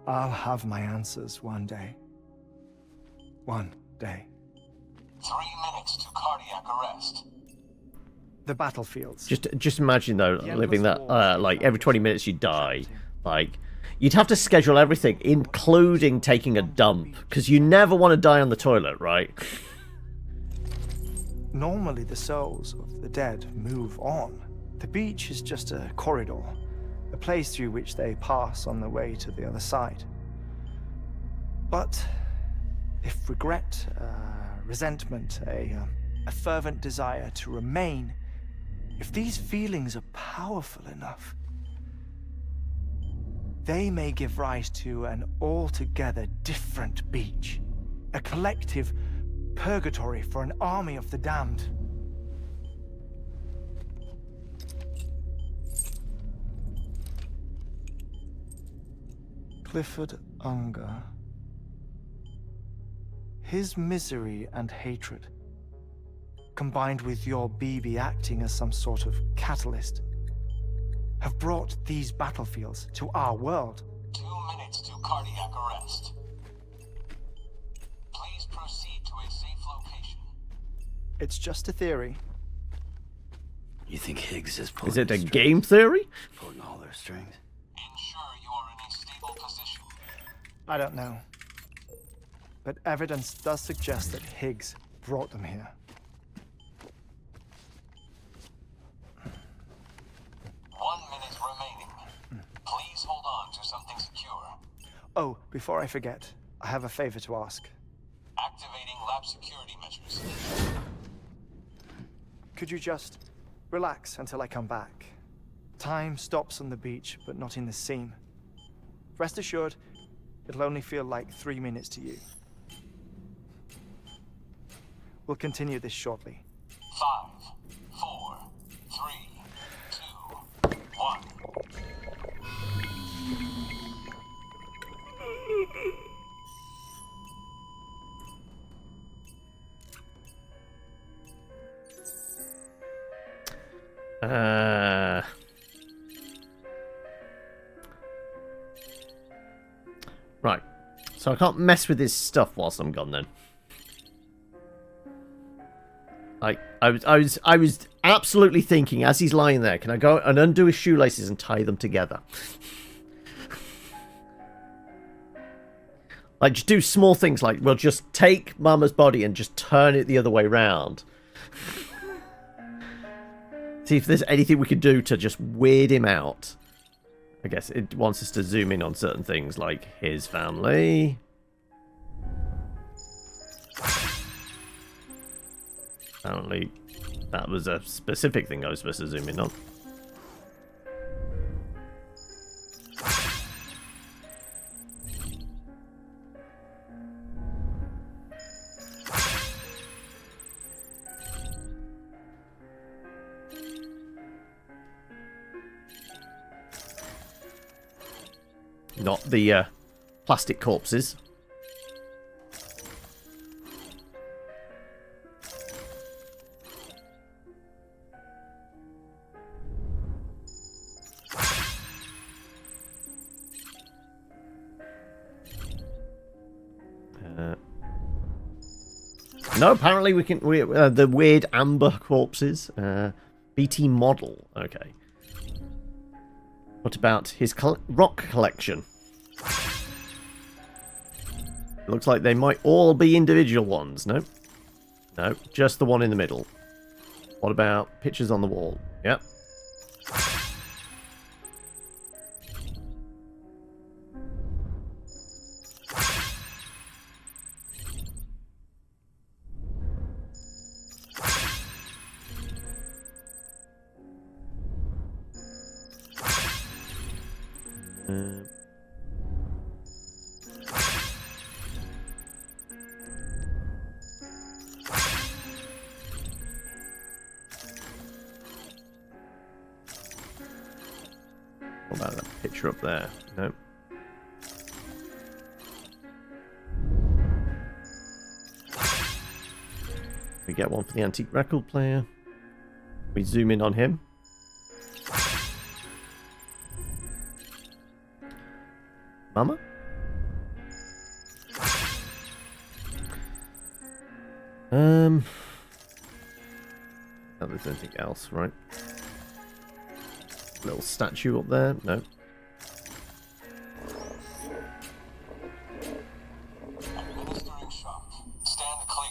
I'll have my answers one day. One day. 3 minutes to cardiac arrest. The battlefields. Just imagine though, living that like every 20 minutes you die. Like you'd have to schedule everything, including taking a dump, because you never want to die on the toilet, right? Normally the souls of the dead move on. The beach is just a corridor, a place through which they pass on the way to the other side. But if regret, resentment, a fervent desire to remain, if these feelings are powerful enough, they may give rise to an altogether different beach, a collective purgatory for an army of the damned. Clifford Unger. His misery and hatred, combined with your BB acting as some sort of catalyst, have brought these battlefields to our world. 2 minutes to cardiac arrest. Please proceed to a safe location. It's just a theory. You think Higgs is pulling Is it a strings? game theory? Pulling all their strings? Ensure you are in a stable position. I don't know. But evidence does suggest that Higgs brought them here. 1 minute remaining. Please hold on to something secure. Oh, before I forget, I have a favor to ask. Activating lab security measures. Could you just relax until I come back? Time stops on the beach, but not in the scene. Rest assured, it'll only feel like 3 minutes to you. We'll continue this shortly. 5, 4, 3, 2, 1. Right. So I can't mess with his stuff whilst I'm gone then. I was absolutely thinking as he's lying there, can I go and undo his shoelaces and tie them together? Like, just do small things like, well, just take Mama's body and just turn it the other way round. See if there's anything we could do to just weird him out. I guess it wants us to zoom in on certain things like his family. Apparently, that was a specific thing I was supposed to zoom in on. Not the plastic corpses. No, apparently we can. The weird amber corpses. BT model. Okay. What about his rock collection? Looks like they might all be individual ones. No. No, just the one in the middle. What about pictures on the wall? Yep. What about that picture up there? No. We get one for the antique record player. We zoom in on him. Mama? Oh, there's anything else, right? Little statue up there? No. Administering shock. Stand clear.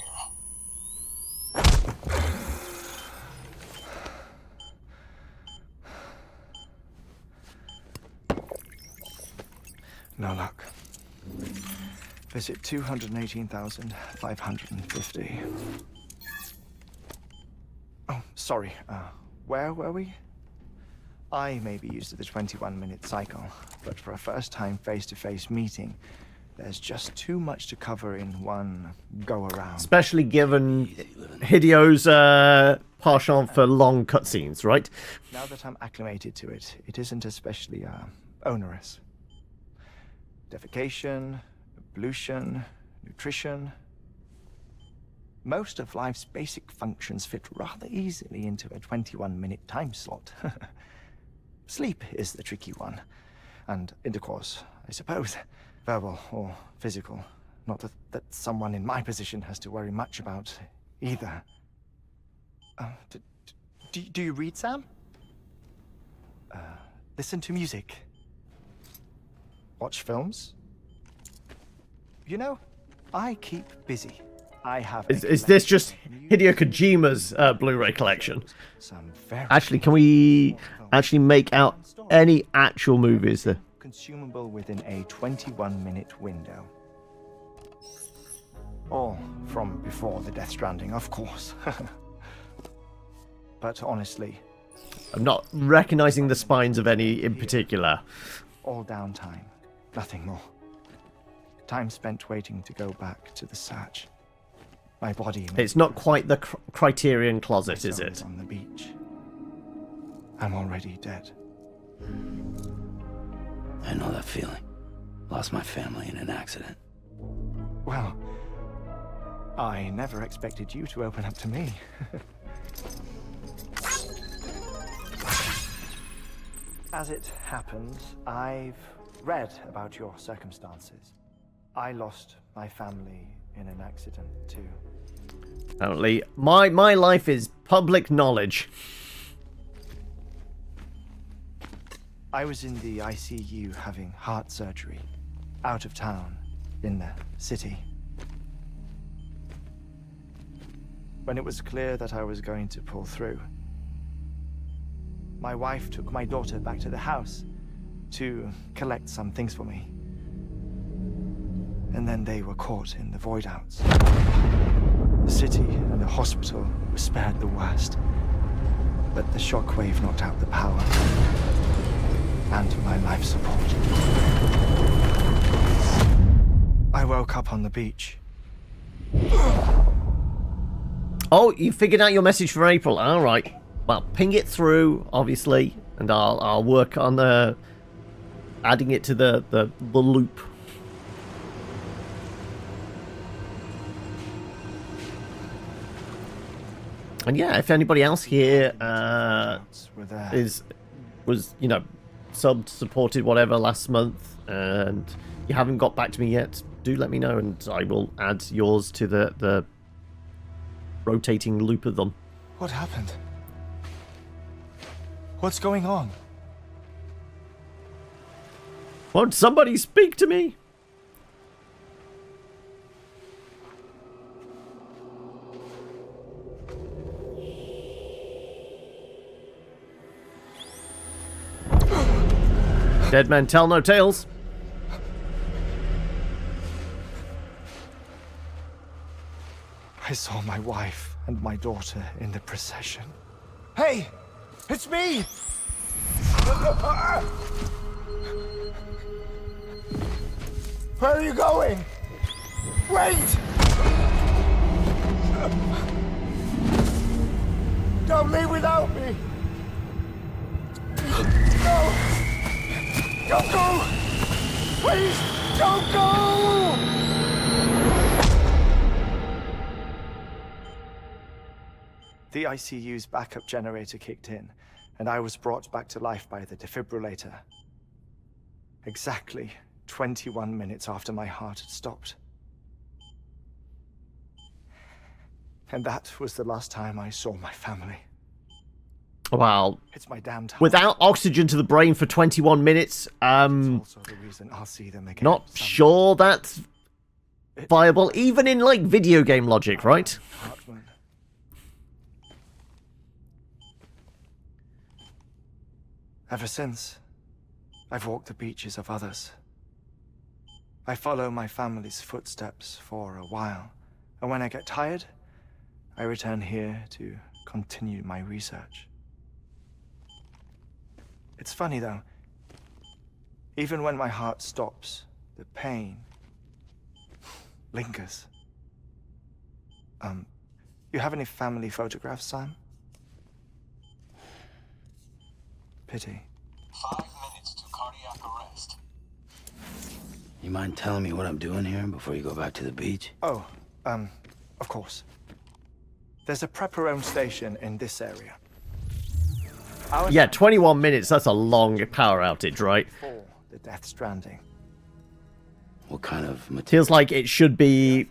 No luck. Visit 218,550. Oh, sorry. Where were we? I may be used to the 21-minute cycle, but for a first-time face-to-face meeting, there's just too much to cover in one go-around. Especially given Hideo's penchant for long cutscenes, right? Now that I'm acclimated to it, it isn't especially onerous. Defecation, ablution, nutrition. Most of life's basic functions fit rather easily into a 21-minute time slot. Sleep is the tricky one. And intercourse, I suppose. Verbal or physical. Not that someone in my position has to worry much about either. Do you read, Sam? Listen to music. Watch films? You know, I keep busy. I have. Is this just Hideo Kojima's Blu-ray collection? Actually, can we actually make out any actual movies there? Consumable within a 21-minute window. All from before the Death Stranding, of course. But honestly, I'm not recognizing the spines of any in particular. all downtime, nothing more. Time spent waiting to go back to the Satch. My body... It's not quite the Criterion closet, is it? On the beach. I'm already dead. I know that feeling. Lost my family in an accident. Well, I never expected you to open up to me. As it happens, I've read about your circumstances. I lost my family in an accident too. Apparently, my life is public knowledge. I was in the ICU having heart surgery, out of town, in the city. When it was clear that I was going to pull through, my wife took my daughter back to the house to collect some things for me. And then they were caught in the void outs. The city and the hospital were spared the worst, but the shockwave knocked out the power and my life support. I woke up on the beach. Oh, you figured out your message for April. All right. Well, ping it through, obviously, and I'll work on adding it to the loop. And yeah, if anybody else here was subbed, supported, whatever last month, and you haven't got back to me yet, do let me know, and I will add yours to the rotating loop of them. What happened? What's going on? Won't somebody speak to me? Deadman tell no tales. I saw my wife and my daughter in the procession. Hey! It's me! Where are you going? Wait! Don't leave without me! No! Don't go! Please, don't go! The ICU's backup generator kicked in, and I was brought back to life by the defibrillator. Exactly 21 minutes after my heart had stopped. And that was the last time I saw my family. Wow. It's my damned heart. Without oxygen to the brain for 21 minutes, It's also the reason I'll see them again. not sure that's viable, even in, like, video game logic, right? Ever since, I've walked the beaches of others. I follow my family's footsteps for a while, and when I get tired, I return here to continue my research. It's funny though, even when my heart stops, the pain lingers. You have any family photographs, Sam? Pity. 5 minutes to cardiac arrest. You mind telling me what I'm doing here before you go back to the beach? Oh, of course. There's a prepper-owned station in this area. Yeah, 21 minutes, that's a long power outage, right? Before the Death Stranding. What kind of material? Feels like it should be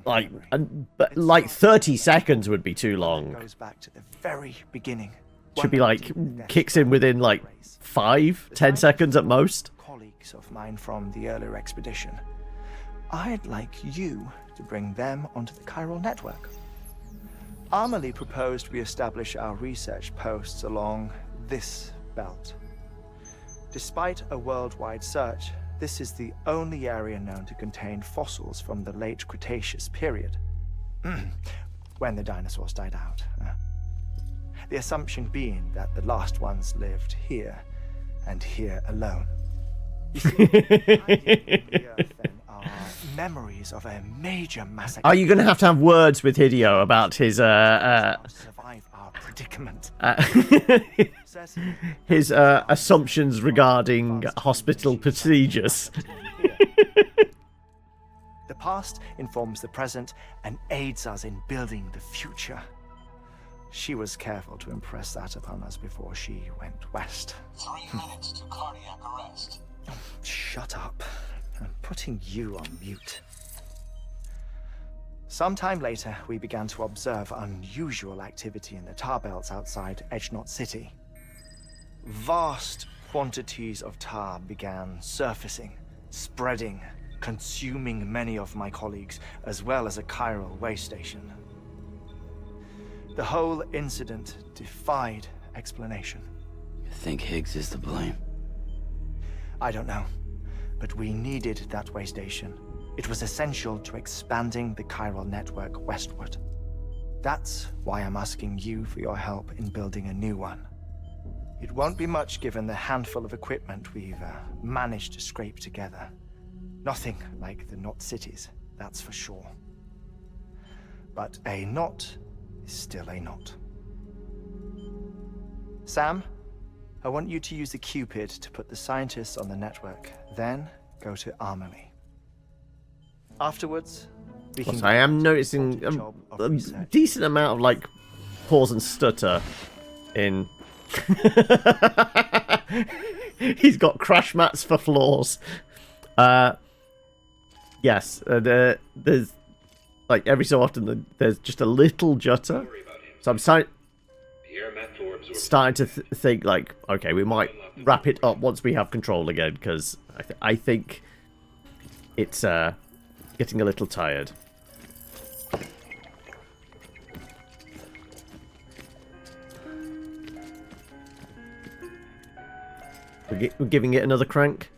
like 30 seconds would be too long. It goes back to the very beginning. Should be like kicks in within like 5-10 seconds at most. Colleagues of mine from the earlier expedition. I'd like you to bring them onto the chiral network. Amelie proposed we establish our research posts along this belt. Despite a worldwide search, this is the only area known to contain fossils from the late Cretaceous period, when the dinosaurs died out. The assumption being that the last ones lived here, and here alone. You see, the Earth then are memories of a major massacre. Are you going to have words with Hideo about his survive our predicament? His assumptions regarding hospital procedures? The past informs the present and aids us in building the future. She was careful to impress that upon us before she went west. 3 minutes to cardiac arrest. Shut up. I'm putting you on mute. Sometime later, we began to observe unusual activity in the tar belts outside Edgenot City. Vast quantities of tar began surfacing, spreading, consuming many of my colleagues, as well as a chiral way station. The whole incident defied explanation. You think Higgs is to blame? I don't know, but we needed that way station. It was essential to expanding the chiral network westward. That's why I'm asking you for your help in building a new one. It won't be much given the handful of equipment we've managed to scrape together. Nothing like the Knot cities, that's for sure. But a knot is still a knot. Sam, I want you to use the Cupid to put the scientists on the network, then go to Armory. Afterwards, we can... I am noticing a decent amount of, like, pause and stutter in... He's got crash mats for floors. Yes, there's, like, every so often there's just a little jutter. So I'm starting to think, like, okay, we might wrap it up once we have control again, because I think it's getting a little tired. We're giving it another crank.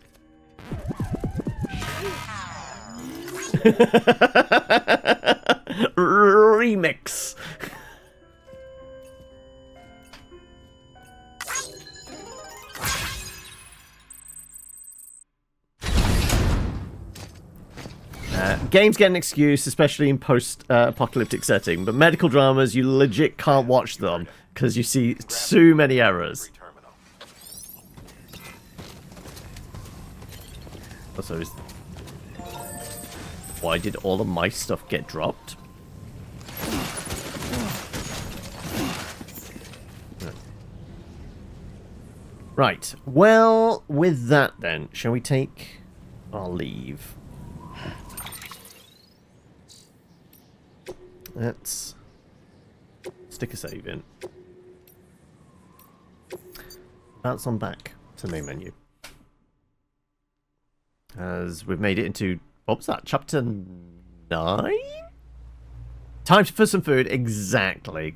Remix. Games get an excuse, especially in post-apocalyptic setting, but medical dramas, you legit can't watch them because you see too many errors. Also, why did all of my stuff get dropped? Right. Well, with that then, shall we take our leave? Let's stick a save in. Bounce on back to main menu. As we've made it into, what was that, chapter 9? Time for some food. Exactly.